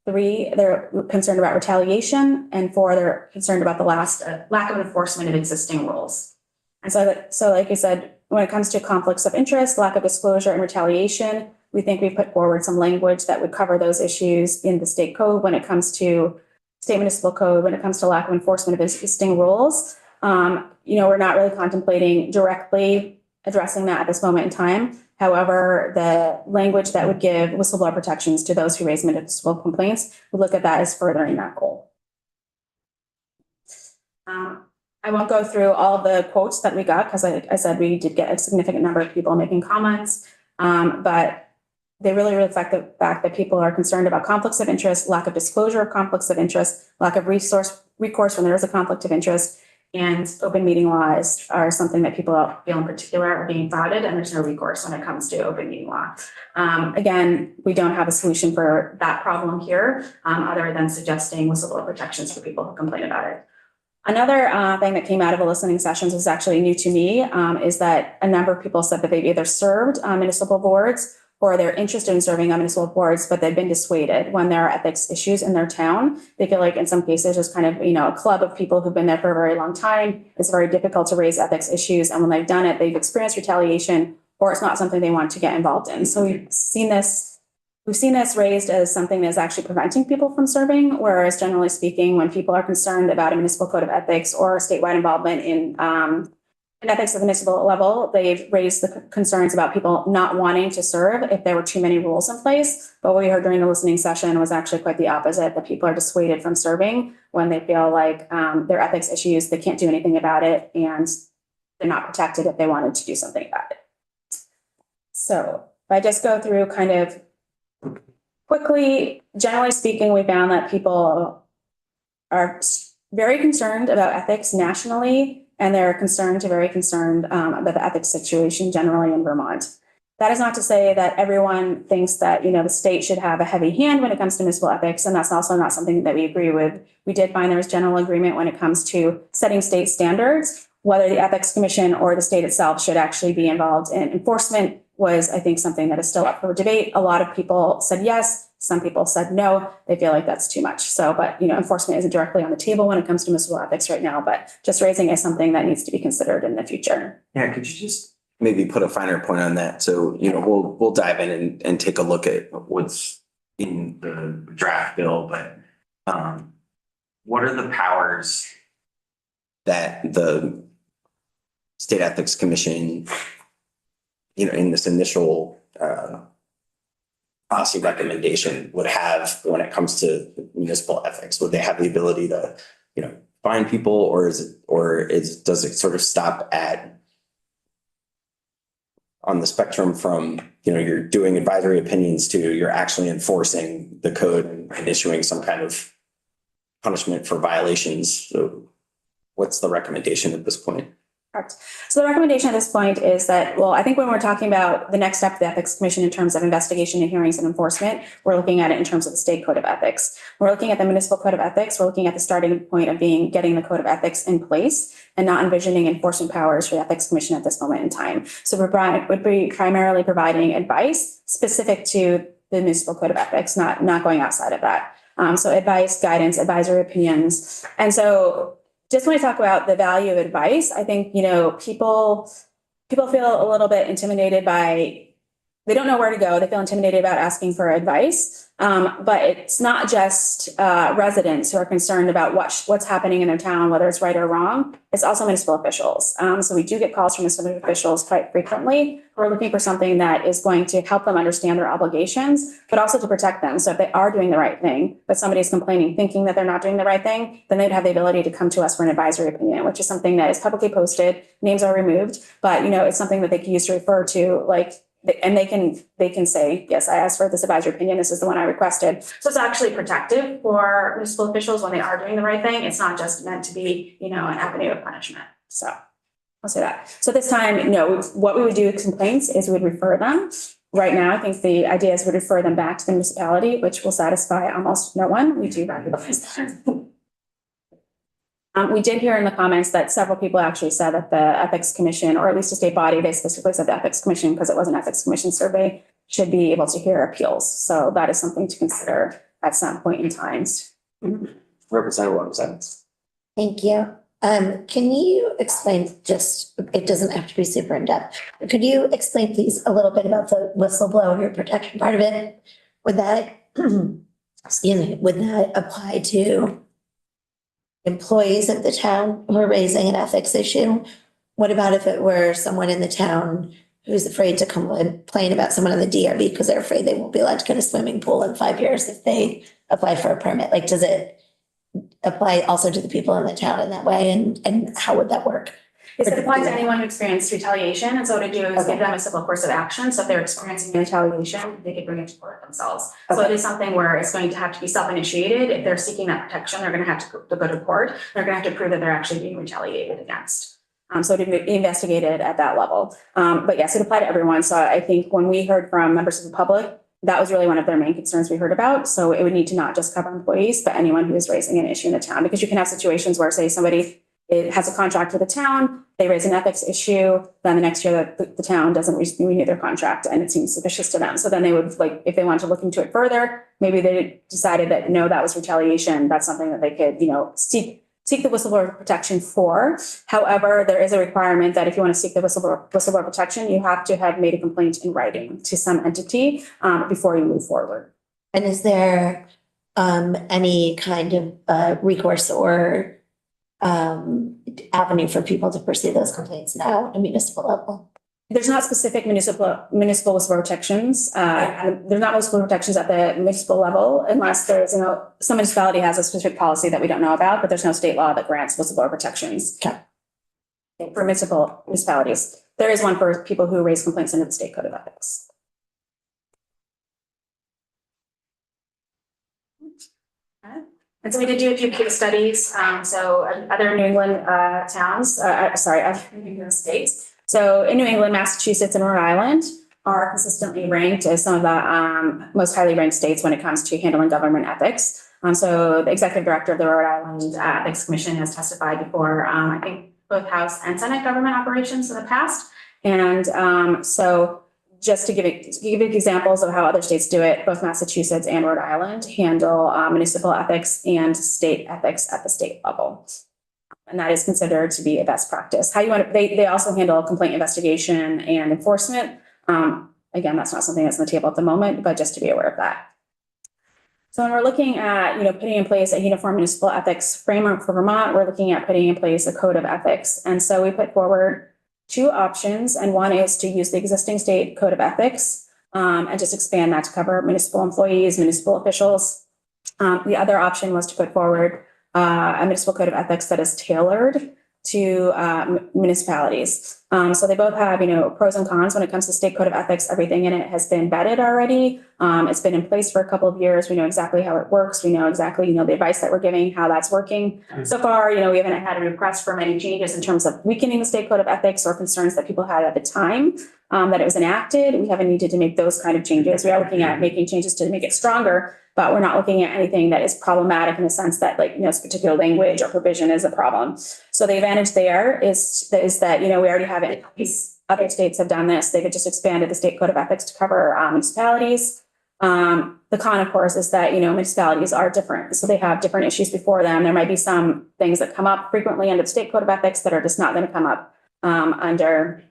3, they're concerned about retaliation. And 4, they're concerned about the lack of enforcement of existing rules. And so like you said, when it comes to conflicts of interest, lack of disclosure, and retaliation, we think we put forward some language that would cover those issues in the state code when it comes to state municipal code, when it comes to lack of enforcement of existing rules. We're not really contemplating directly addressing that at this moment in time. However, the language that would give whistleblower protections to those who raise municipal complaints, we look at that as furthering that goal. I won't go through all of the quotes that we got because I said we did get a significant number of people making comments, but they really reflect the fact that people are concerned about conflicts of interest, lack of disclosure of conflicts of interest, lack of recourse when there is a conflict of interest, and open meeting laws are something that people feel in particular are being flouted, and there's no recourse when it comes to open meeting law. Again, we don't have a solution for that problem here, other than suggesting whistleblower protections for people who complain about it. Another thing that came out of the listening sessions was actually new to me, is that a number of people said that they've either served municipal boards or they're interested in serving on municipal boards, but they've been dissuaded when there are ethics issues in their town. They feel like in some cases there's kind of, a club of people who've been there for a very long time. It's very difficult to raise ethics issues. And when they've done it, they've experienced retaliation or it's not something they want to get involved in. So we've seen this raised as something that's actually preventing people from serving, whereas generally speaking, when people are concerned about a municipal code of ethics or statewide involvement in ethics at the municipal level, they've raised the concerns about people not wanting to serve if there were too many rules in place. But what we heard during the listening session was actually quite the opposite, that people are dissuaded from serving when they feel like their ethics issues, they can't do anything about it, and they're not protected if they wanted to do something about it. So if I just go through kind of quickly, generally speaking, we found that people are very concerned about ethics nationally, and they're very concerned about the ethics situation generally in Vermont. That is not to say that everyone thinks that, the state should have a heavy hand when it comes to municipal ethics, and that's also not something that we agree with. We did find there was general agreement when it comes to setting state standards. Whether the Ethics Commission or the state itself should actually be involved in enforcement was, I think, something that is still up for debate. A lot of people said yes. Some people said no. They feel like that's too much. So, but, enforcement isn't directly on the table when it comes to municipal ethics right now, but just raising is something that needs to be considered in the future. Yeah, could you just maybe put a finer point on that? So, we'll dive in and take a look at what's in the draft bill, but what are the powers that the State Ethics Commission, in this initial policy recommendation would have when it comes to municipal ethics? Would they have the ability to, fine people, or does it sort of stop at on the spectrum from, you're doing advisory opinions to you're actually enforcing the code and issuing some kind of punishment for violations? So what's the recommendation at this point? Correct. So the recommendation at this point is that, well, I think when we're talking about the next step of the Ethics Commission in terms of investigation and hearings and enforcement, we're looking at it in terms of the state code of ethics. We're looking at the municipal code of ethics. We're looking at the starting point of getting the code of ethics in place and not envisioning enforcement powers for the Ethics Commission at this moment in time. So would be primarily providing advice specific to the municipal code of ethics, not going outside of that. So advice, guidance, advisory opinions. And so just when I talk about the value of advice, I think, people feel a little bit intimidated they don't know where to go. They feel intimidated about asking for advice. But it's not just residents who are concerned about what's happening in their town, whether it's right or wrong. It's also municipal officials. So we do get calls from municipal officials quite frequently who are looking for something that is going to help them understand their obligations, but also to protect them. So if they are doing the right thing, but somebody's complaining, thinking that they're not doing the right thing, then they'd have the ability to come to us for an advisory opinion, which is something that is publicly posted. Names are removed, but it's something that they can use to refer to, and they can say, yes, I asked for this advisory opinion. This is the one I requested. So it's actually protective for municipal officials when they are doing the right thing. It's not just meant to be, an avenue of punishment. So I'll say that. So this time, what we would do with complaints is we would refer them. Right now, I think the idea is we refer them back to the municipality, which will satisfy almost no one. We do recognize that. We did hear in the comments that several people actually said that the Ethics Commission, or at least a state body, they specifically said the Ethics Commission, because it was an Ethics Commission survey, should be able to hear appeals. So that is something to consider at some point in time. Representative Williams. Thank you. Can you explain it doesn't have to be super in depth. Could you explain please a little bit about the whistleblower protection part of it? Would that, would that apply to employees of the town who are raising an ethics issue? What about if it were someone in the town who's afraid to complain about someone in the DRB because they're afraid they won't be allowed to get a swimming pool in 5 years if they apply for a permit? Does it apply also to the people in the town in that way? And how would that work? It applies to anyone who experienced retaliation. And so what to do is give them a civil course of action. So if they're experiencing retaliation, they could bring it to court themselves. So it is something where it's going to have to be self-initiated. If they're seeking that protection, they're going to have to go to court. They're going to have to prove that they're actually being retaliated against. So to be investigated at that level. But yes, it applied to everyone. So I think when we heard from members of the public, that was really one of their main concerns we heard about. So it would need to not just cover employees, but anyone who is raising an issue in the town, because you can have situations where, say, somebody has a contract with the town, they raise an ethics issue, then the next year the town doesn't renew their contract and it seems suspicious to them. So then they would, if they wanted to look into it further, maybe they decided that no, that was retaliation. That's something that they could, seek the whistleblower protection for. However, there is a requirement that if you want to seek the whistleblower protection, you have to have made a complaint in writing to some entity before you move forward. And is there any kind of recourse or avenue for people to pursue those complaints now at a municipal level? There's not specific municipal whistleblower protections. There's not whistleblower protections at the municipal level unless there's, some municipality has a specific policy that we don't know about, but there's no state law that grants whistleblower protections. Okay. For municipalities. There is one for people who raise complaints under the state code of ethics. And so we did do a few case studies. So other New England other New England states. So in New England, Massachusetts, and Rhode Island are consistently ranked as some of the most highly ranked states when it comes to handling government ethics. So the executive director of the Rhode Island Ethics Commission has testified before, I think, both House and Senate government operations in the past. And so just to give examples of how other states do it, both Massachusetts and Rhode Island handle municipal ethics and state ethics at the state level. And that is considered to be a best practice. They also handle complaint investigation and enforcement. Again, that's not something that's on the table at the moment, but just to be aware of that. So when we're looking at, putting in place a uniform municipal ethics framework for Vermont, we're looking at putting in place a code of ethics. And so we put forward two options, and one is to use the existing state code of ethics and just expand that to cover municipal employees, municipal officials. The other option was to put forward a municipal code of ethics that is tailored to municipalities. So they both have, pros and cons when it comes to state code of ethics. Everything in it has been vetted already. It's been in place for a couple of years. We know exactly how it works. We know exactly, the advice that we're giving, how that's working. So far, we haven't had a request for many changes in terms of weakening the state code of ethics or concerns that people had at the time that it was enacted. We haven't needed to make those kind of changes. We are looking at making changes to make it stronger, but we're not looking at anything that is problematic in the sense that this particular language or provision is a problem. So the advantage there is that, we already have it. Other states have done this. They've just expanded the state code of ethics to cover municipalities. The con, of course, is that, municipalities are different. So they have different issues before them. There might be some things that come up frequently under the state code of ethics that are just not going to come up under,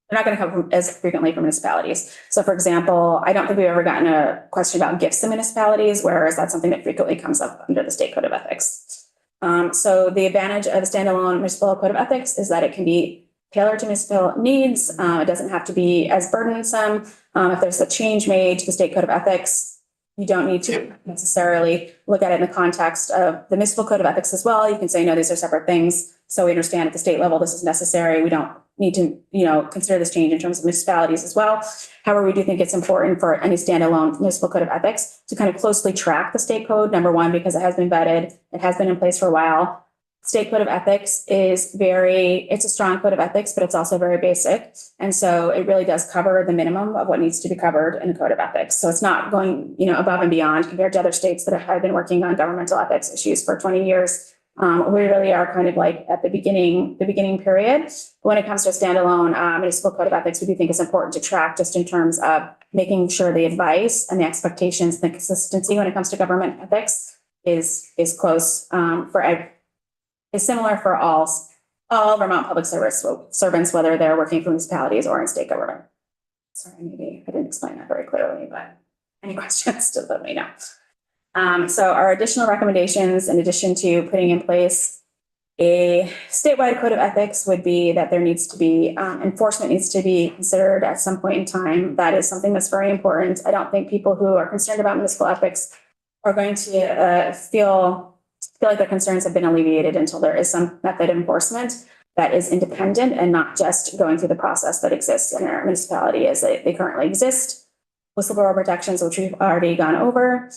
they're not going to come as frequently from municipalities. So for example, I don't think we've ever gotten a question about gifts to municipalities, whereas that's something that frequently comes up under the state code of ethics. So the advantage of the standalone municipal code of ethics is that it can be tailored to municipal needs. It doesn't have to be as burdensome. If there's a change made to the state code of ethics, you don't need to necessarily look at it in the context of the municipal code of ethics as well. You can say, no, these are separate things. So we understand at the state level, this is necessary. We don't need to, consider this change in terms of municipalities as well. However, we do think it's important for any standalone municipal code of ethics to kind of closely track the state code. Number one, because it has been vetted. It has been in place for a while. State code of ethics is it's a strong code of ethics, but it's also very basic. And so it really does cover the minimum of what needs to be covered in the code of ethics. So it's not going, above and beyond compared to other states that have been working on governmental ethics issues for 20 years. We really are kind of like at the beginning period. When it comes to a standalone municipal code of ethics, we do think it's important to track just in terms of making sure the advice and the expectations, and the consistency when it comes to government ethics is close is similar for all Vermont public servants, whether they're working for municipalities or in state government. Sorry, maybe I didn't explain that very clearly, but any questions, just let me know. So our additional recommendations, in addition to putting in place a statewide code of ethics, would be that there needs to be enforcement needs to be considered at some point in time. That is something that's very important. I don't think people who are concerned about municipal ethics are going to feel like their concerns have been alleviated until there is some method of enforcement that is independent and not just going through the process that exists in our municipality as they currently exist. Whistleblower protections, which we've already gone over.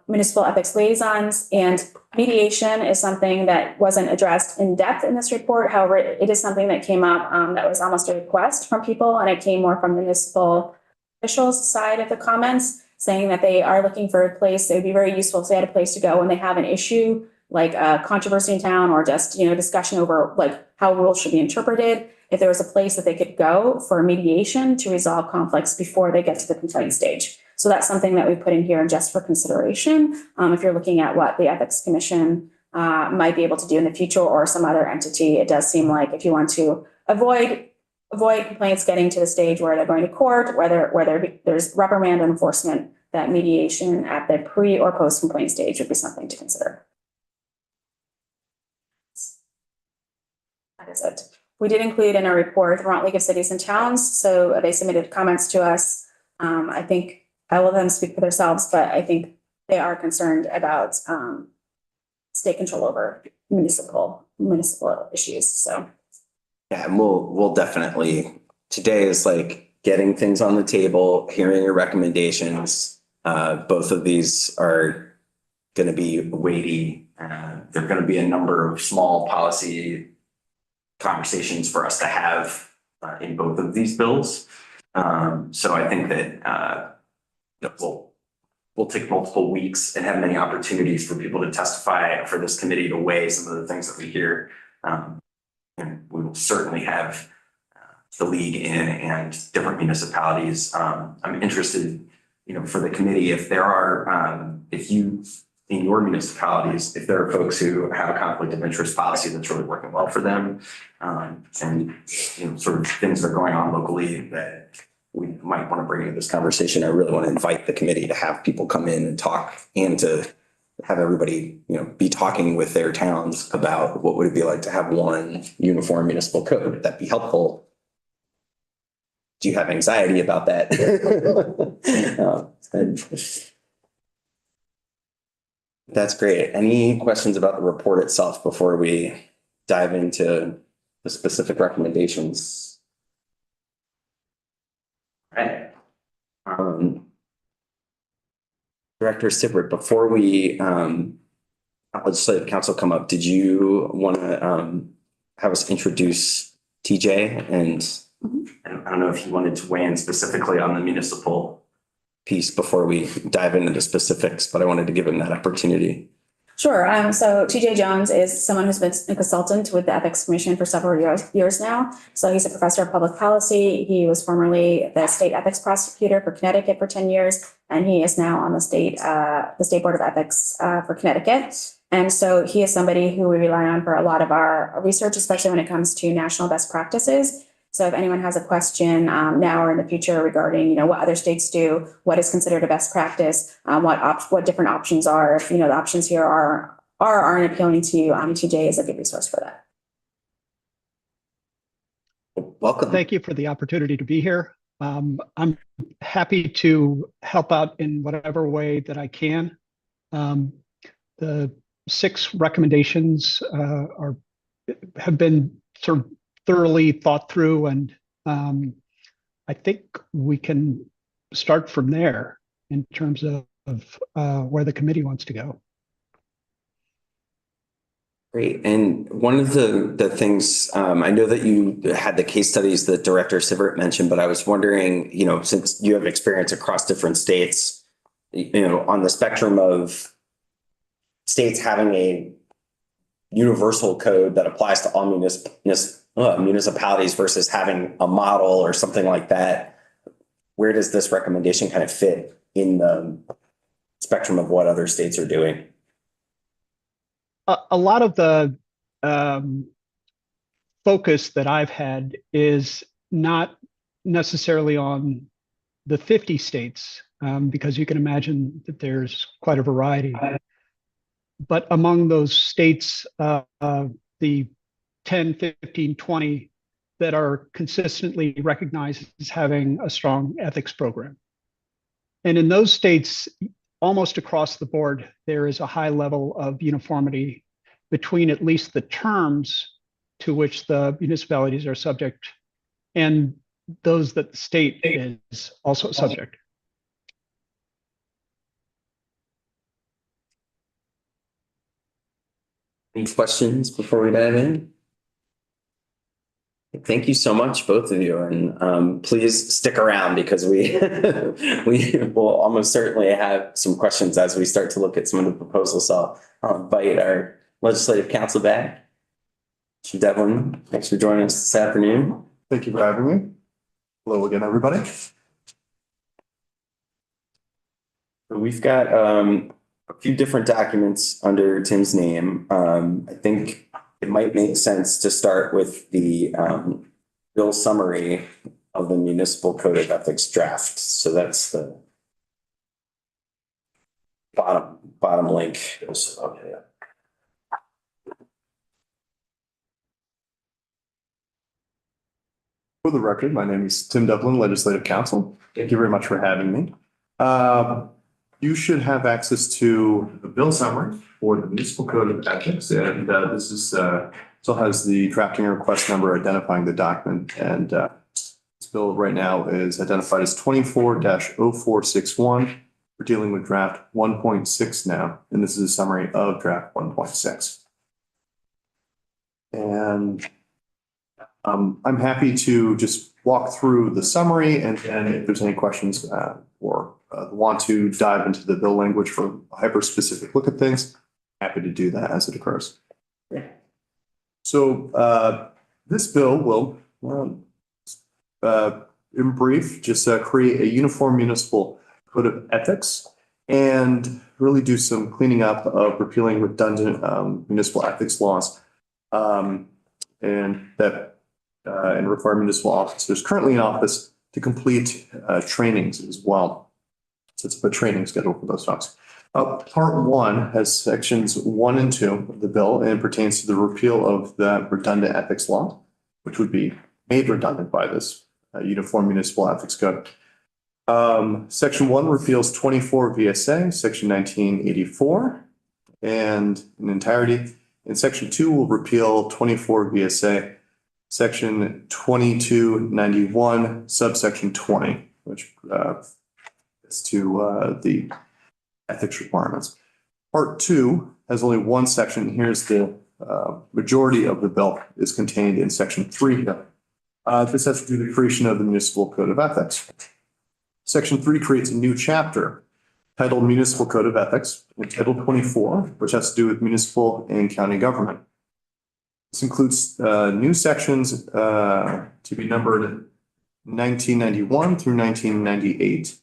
Municipal ethics liaisons and mediation is something that wasn't addressed in depth in this report. However, it is something that came up that was almost a request from people, and it came more from the municipal officials side of the comments, saying that they are looking for a place. It would be very useful if they had a place to go when they have an issue like a controversy in town or just discussion over like how rules should be interpreted. If there was a place that they could go for mediation to resolve conflicts before they get to the complaint stage. So that's something that we put in here just for consideration. If you're looking at what the Ethics Commission might be able to do in the future or some other entity, it does seem like if you want to avoid complaints getting to the stage where they're going to court, whether there's reprimand or enforcement, that mediation at the pre or post complaint stage would be something to consider. That is it. We did include in our report the Vermont League of Cities and Towns. So they submitted comments to us. I think I will let them speak for themselves, but I think they are concerned about state control over municipal issues. So yeah, and we'll definitely, today is like getting things on the table, hearing your recommendations. Both of these are going to be weighty. There are going to be a number of small policy conversations for us to have in both of these bills. So I think that we'll take multiple weeks and have many opportunities for people to testify, for this committee to weigh some of the things that we hear. And we will certainly have the league in and different municipalities. I'm interested, for the committee, if there are, in your municipalities, if there are folks who have a conflict of interest policy that's really working well for them, and sort of things that are going on locally that we might want to bring into this conversation. I really want to invite the committee to have people come in and talk, and to have everybody, be talking with their towns about what would it be like to have one uniform municipal code. That'd be helpful. Do you have anxiety about that? That's great. Any questions about the report itself before we dive into the specific recommendations? Right. Director Sibbert, before we legislative council come up, did you want to have us introduce TJ? And I don't know if you wanted to weigh in specifically on the municipal piece before we dive into the specifics, but I wanted to give him that opportunity. Sure. So TJ Jones is someone who's been a consultant with the Ethics Commission for several years now. So he's a professor of public policy. He was formerly the state ethics prosecutor for Connecticut for 10 years, and he is now on the state Board of Ethics for Connecticut. And so he is somebody who we rely on for a lot of our research, especially when it comes to national best practices. So if anyone has a question now or in the future regarding, what other states do, what is considered a best practice, what different options are, if, the options here aren't appealing to you, TJ is a good resource for that. Welcome. Thank you for the opportunity to be here. I'm happy to help out in whatever way that I can. The 6 recommendations have been sort of thoroughly thought through, and I think we can start from there in terms of where the committee wants to go. Great. And one of the things, I know that you had the case studies that Director Sibbert mentioned, but I was wondering, since you have experience across different states, on the spectrum of states having a universal code that applies to all municipalities versus having a model or something like that, where does this recommendation kind of fit in the spectrum of what other states are doing? A lot of the focus that I've had is not necessarily on the 50 states, because you can imagine that there's quite a variety. But among those states, the 10, 15, 20 that are consistently recognized as having a strong ethics program. And in those states, almost across the board, there is a high level of uniformity between at least the terms to which the municipalities are subject and those that the state is also subject. Any questions before we dive in? Thank you so much, both of you, and please stick around because we will almost certainly have some questions as we start to look at some of the proposals. So I'll invite our legislative council back. Mr. Devlin, thanks for joining us this afternoon. Thank you for having me. Hello again, everybody. So we've got a few different documents under Tim's name. I think it might make sense to start with the bill summary of the Municipal Code of Ethics draft. So that's the bottom link. Okay. For the record, my name is Tim Devlin, Legislative Counsel. Thank you very much for having me. You should have access to the bill summary for the Municipal Code of Ethics, and this is still has the drafting request number identifying the document. And this bill right now is identified as 24-0461. We're dealing with draft 1.6 now, and this is a summary of draft 1.6. And I'm happy to just walk through the summary, and if there's any questions or want to dive into the bill language for a hyper-specific look at things, happy to do that as it occurs. So this bill will, in brief, just create a uniform municipal code of ethics and really do some cleaning up of repealing redundant municipal ethics laws, and require municipal officers currently in office to complete trainings as well. So it's a training schedule for those folks. Part 1 has sections 1 and 2 of the bill and pertains to the repeal of the redundant ethics law, which would be made redundant by this Uniform Municipal Ethics Code. Section 1 repeals 24 VSA, Section 1984, and in entirety. And section 2 will repeal 24 VSA, section 2291, subsection 20, which is to the ethics requirements. Part 2 has only one section. Here's the majority of the bill is contained in section 3 here. This has to do with the creation of the Municipal Code of Ethics. Section 3 creates a new chapter titled Municipal Code of Ethics, and Title 24, which has to do with municipal and county government. This includes new sections to be numbered 1991 through 1998.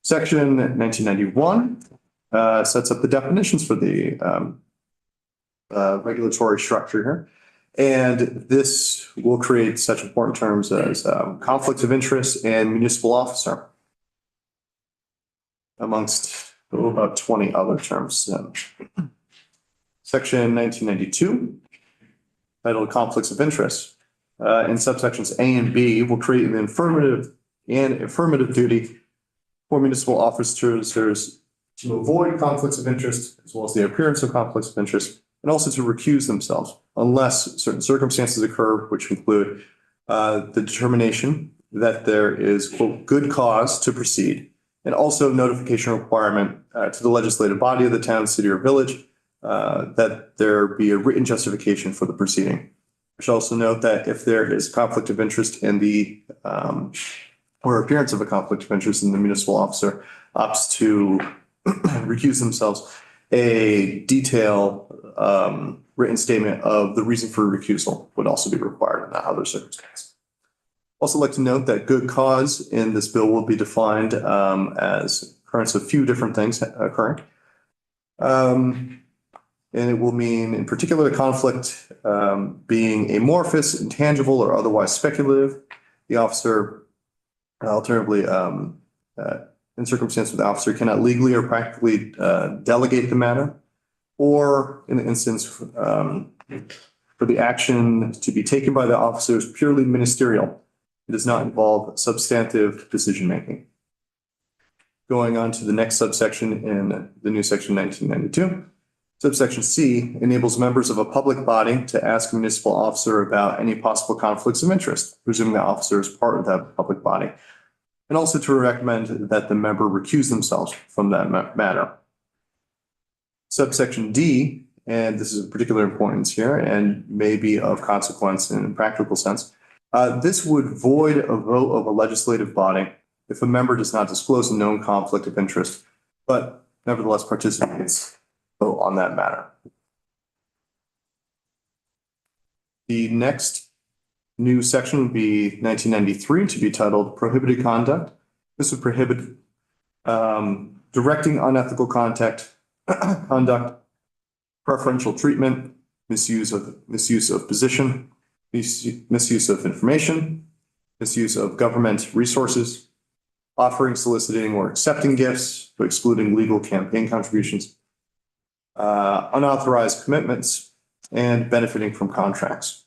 Section 1991 sets up the definitions for the regulatory structure here. And this will create such important terms as conflict of interest and municipal officer, amongst about 20 other terms. Section 1992, titled Conflicts of Interest, in subsections A and B will create an affirmative duty for municipal officers to avoid conflicts of interest, as well as the appearance of conflicts of interest, and also to recuse themselves unless certain circumstances occur, which include the determination that there is, quote, good cause to proceed, and also notification requirement to the legislative body of the town, city, or village that there be a written justification for the proceeding. I should also note that if there is conflict of interest in the or appearance of a conflict of interest in the municipal officer opts to recuse themselves, a detailed written statement of the reason for recusal would also be required in that other circumstance. Also like to note that good cause in this bill will be defined as occurrence of few different things occurring. And it will mean in particular the conflict being amorphous, intangible, or otherwise speculative. The officer, alternatively, in circumstances where the officer cannot legally or practically delegate the matter, or in the instance for the action to be taken by the officer is purely ministerial. It does not involve substantive decision-making. Going on to the next subsection in the new section 1992. Subsection C enables members of a public body to ask a municipal officer about any possible conflicts of interest, presuming the officer is part of that public body, and also to recommend that the member recuse themselves from that matter. Subsection D, and this is of particular importance here and may be of consequence in a practical sense, this would void a vote of a legislative body if a member does not disclose a known conflict of interest, but nevertheless participates on that matter. The next new section would be 1993 to be titled Prohibited Conduct. This would prohibit directing unethical conduct, preferential treatment, misuse of position, misuse of information, misuse of government resources, offering, soliciting, or accepting gifts, but excluding legal campaign contributions, unauthorized commitments, and benefiting from contracts.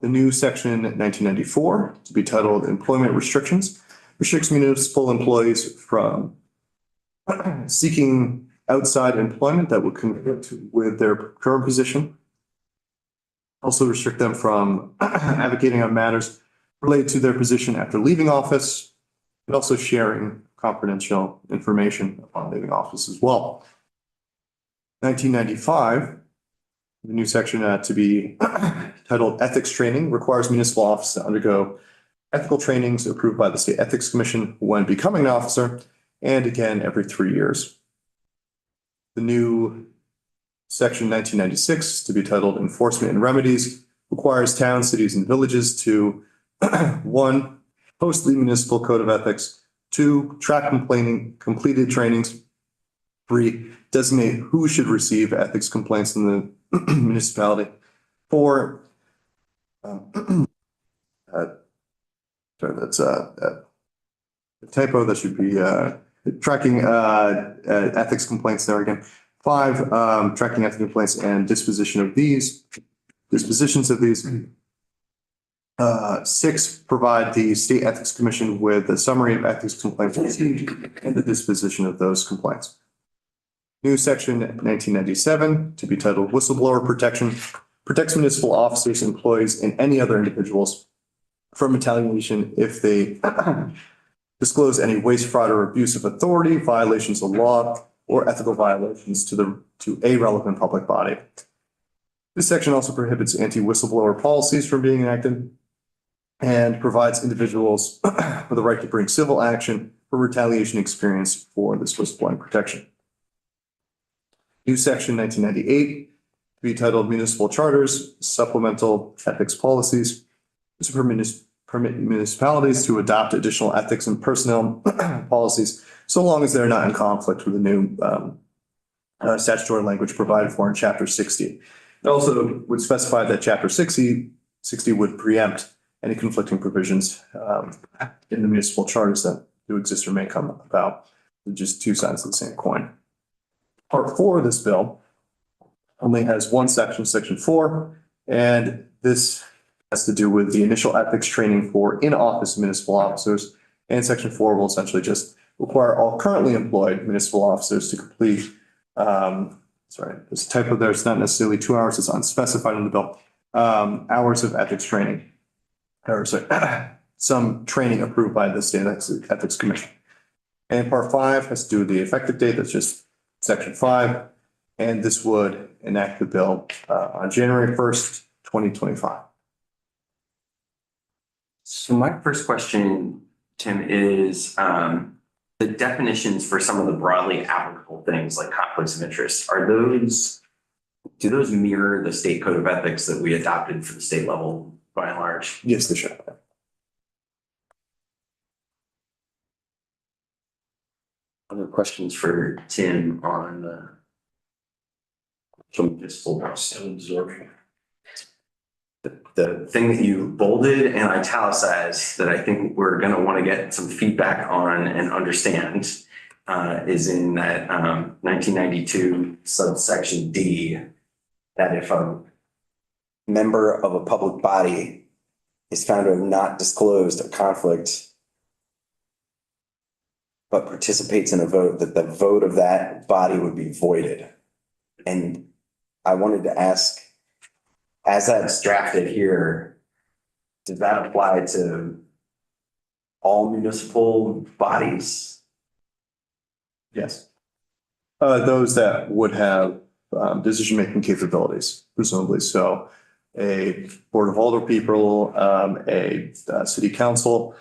The new section 1994, to be titled Employment Restrictions, restricts municipal employees from seeking outside employment that would conflict with their current position. Also restrict them from advocating on matters related to their position after leaving office, and also sharing confidential information upon leaving office as well. 1995, the new section to be titled Ethics Training requires municipal officers to undergo ethical trainings approved by the State Ethics Commission when becoming an officer, and again every 3 years. The new section 1996 to be titled Enforcement and Remedies requires towns, cities, and villages to 1, post the municipal code of ethics, 2, track completed trainings, 3, designate who should receive ethics complaints in the municipality, 4, sorry, that's a typo. That should be tracking ethics complaints there again. 5, tracking ethics complaints and dispositions of these. 6, provide the State Ethics Commission with a summary of ethics complaints received and the disposition of those complaints. New section 1997 to be titled Whistleblower Protection, protects municipal officers, employees, and any other individuals from retaliation if they disclose any waste, fraud, or abuse of authority, violations of law, or ethical violations to a relevant public body. This section also prohibits anti-whistleblower policies from being enacted and provides individuals with the right to bring civil action for retaliation experience for this whistleblowing protection. New section 1998 to be titled Municipal Charters, Supplemental Ethics Policies. This will permit municipalities to adopt additional ethics and personnel policies so long as they're not in conflict with the new statutory language provided for in Chapter 60. It also would specify that Chapter 60 would preempt any conflicting provisions in the municipal charters that do exist or may come about. They're just two sides of the same coin. Part 4 of this bill only has one section, Section 4, and this has to do with the initial ethics training for in-office municipal officers. And Section 4 will essentially just require all currently employed municipal officers to complete, there's a typo there. It's not necessarily 2 hours, it's unspecified in the bill. Hours of ethics training, or some training approved by the State Ethics Commission. And Part 5 has to do with the effective date. That's just Section 5. And this would enact the bill on January 1st, 2025. So my first question, Tim, is the definitions for some of the broadly applicable things like conflicts of interest, do those mirror the state code of ethics that we adopted for the state level by and large? Yes, they should. Other questions for Tim on the municipal absorbing? The thing that you bolded and italicized that I think we're going to want to get some feedback on and understand is in that 1992 subsection D, that if a member of a public body is found to have not disclosed a conflict but participates in a vote, that the vote of that body would be voided. And I wanted to ask, as that's drafted here, does that apply to all municipal bodies? Yes. Those that would have decision-making capabilities, presumably. So a board of alder people, a city council,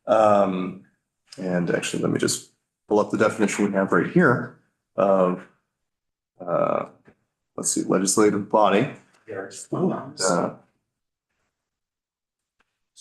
and actually, let me just pull up the definition we have right here of, let's see, legislative body. Excuse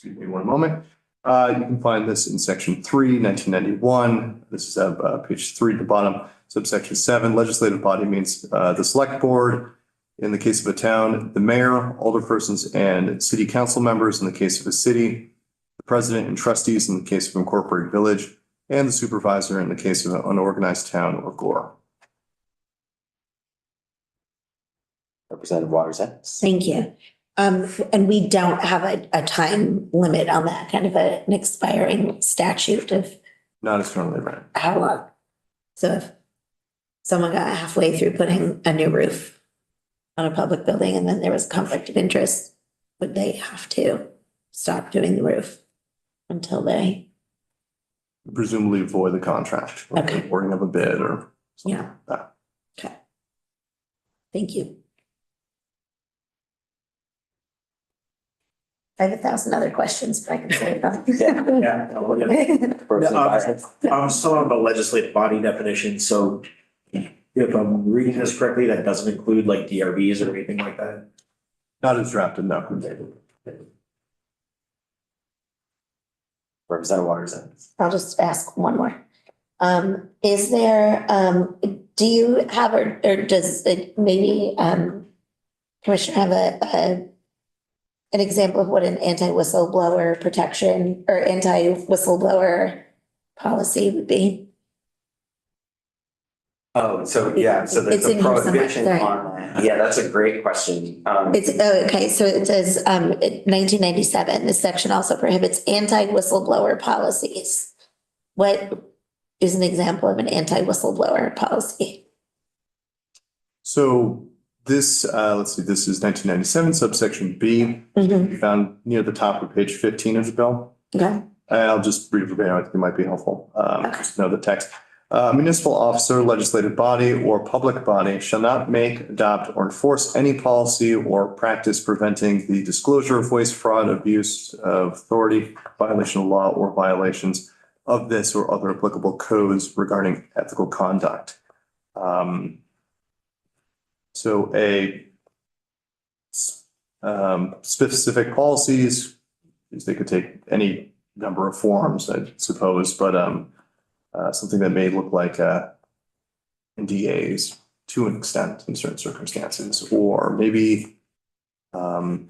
me one moment. You can find this in Section 3, 1991. This is page 3 at the bottom. Subsection 7, legislative body means the select board in the case of a town, the mayor, alderpersons, and city council members in the case of a city, the president and trustees in the case of incorporated village, and the supervisor in the case of an unorganized town or GOR. Representative Waters. Thank you. And we don't have a time limit on that, kind of an expiring statute of Not as currently written. how long? So if someone got halfway through putting a new roof on a public building and then there was a conflict of interest, would they have to stop doing the roof until they? Presumably void the contract. Or Okay. the wording of a bid or something Yeah. like that. Okay. Thank you. I have 1,000 other questions, but I can say them. I'm still on the legislative body definition, so if I'm reading this correctly, that doesn't include like DRBs or anything like that? Not as drafted, no. Representative Waters. I'll just ask one more. Is there, do you have, or does it maybe, Commissioner have an example of what an anti-whistleblower protection or anti-whistleblower policy would be? Oh, so yeah, so there's It's a in here somewhere, prohibition sorry. on that. Yeah, that's a great question. It's, okay, so it says, 1997, this section also prohibits anti-whistleblower policies. What is an example of an anti-whistleblower policy? So this, let's see, this is 1997 subsection B, Mhm. found near the top of page 15 of the bill. Okay, I'll just read it verbatim. I think it might be helpful. Just know the text. Municipal officer, legislative body, or public body shall not make, adopt, or enforce any policy or practice preventing the disclosure of waste, fraud, abuse of authority, violation of law, or violations of this or other applicable codes regarding ethical conduct. So specific policies, they could take any number of forms, I suppose, but something that may look like NDAs to an extent in certain circumstances, or maybe well,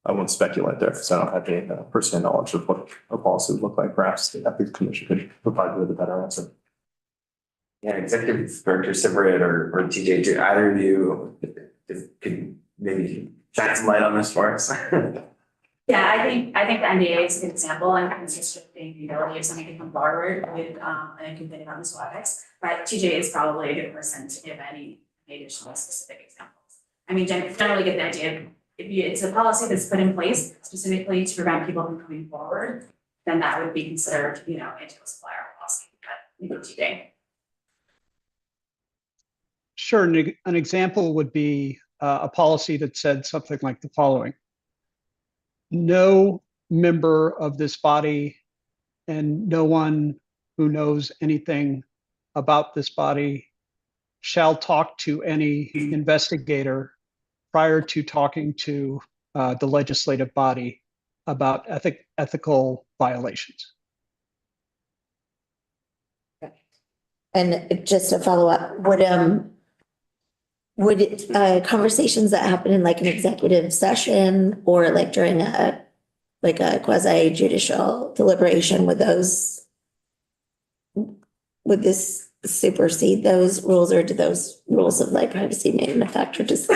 I won't speculate there because I don't have any personal knowledge of what a policy would look like. Perhaps the Ethics Commission could provide you with a better answer. Yeah, Executive Director Severide or TJ, do either of you could maybe shine some light on this for us? Yeah, I think the NDA is a good example and kind of restricting the ability of somebody to come forward with a complaint about Ms. Wadex. But TJ is probably a good person to give any additional specific examples. I mean, generally get the idea. If it's a policy that's put in place specifically to prevent people from coming forward, then that would be considered, into a supplier policy. But TJ. Sure. An example would be a policy that said something like the following. No member of this body and no one who knows anything about this body shall talk to any investigator prior to talking to the legislative body about ethical violations. and just to follow up, would conversations that happen in like an executive session or like during a quasi judicial deliberation, would this supersede those rules, or do those rules of like privacy remain in effect, or just?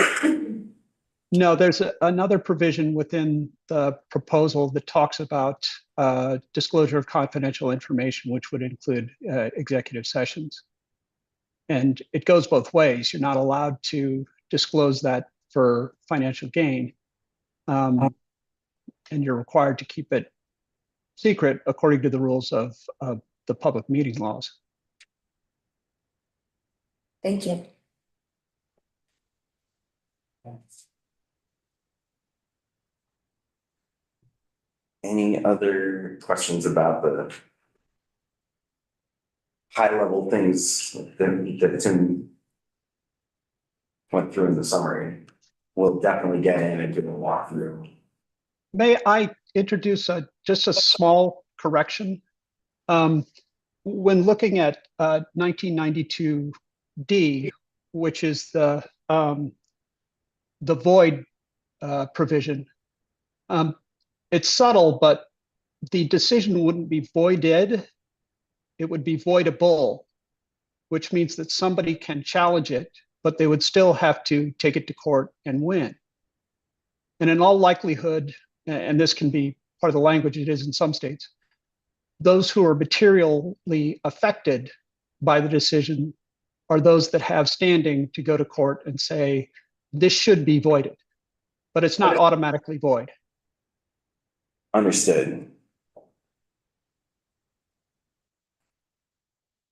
No, there's another provision within the proposal that talks about disclosure of confidential information, which would include executive sessions. And it goes both ways. You're not allowed to disclose that for financial gain. And you're required to keep it secret according to the rules of the public meeting laws. Thank you. Any other questions about the high level things that Tim went through in the summary? We'll definitely get in and do a walkthrough. May I introduce just a small correction? When looking at 1992D, which is the void provision, it's subtle, but the decision wouldn't be voided. It would be voidable, which means that somebody can challenge it, but they would still have to take it to court and win. And in all likelihood, and this can be part of the language it is in some states, those who are materially affected by the decision are those that have standing to go to court and say, this should be voided, but it's not automatically void. Understood.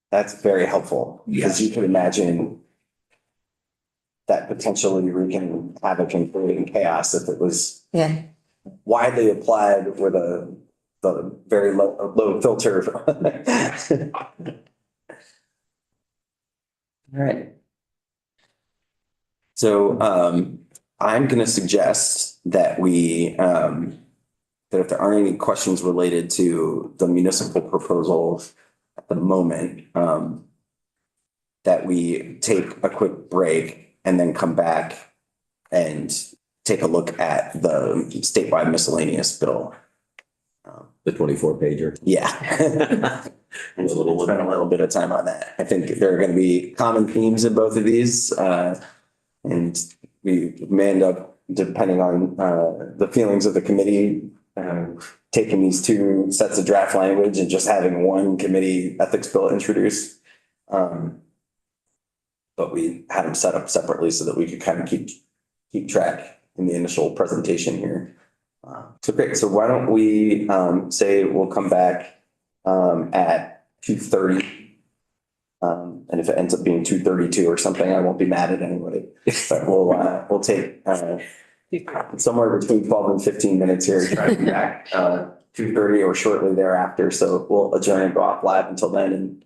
That's very helpful because you can imagine that potentially wreaking havoc and creating chaos if it was widely applied with a very low filter. All right. So I'm going to suggest that we that if there aren't any questions related to the municipal proposals at the moment, that we take a quick break and then come back and take a look at the statewide miscellaneous bill. The 24-pager. Yeah. And we'll spend a little bit of time on that. I think there are going to be common themes in both of these. And we may end up, depending on the feelings of the committee, taking these two sets of draft language and just having one committee ethics bill introduced. but we had them set up separately so that we could kind of keep track in the initial presentation here. So great. So why don't we say we'll come back at 2:30. And if it ends up being 2:32 or something, I won't be mad at anybody. But we'll take somewhere between 12 and 15 minutes here to try to be back 2:30 or shortly thereafter. So we'll adjourn and go off live until then, and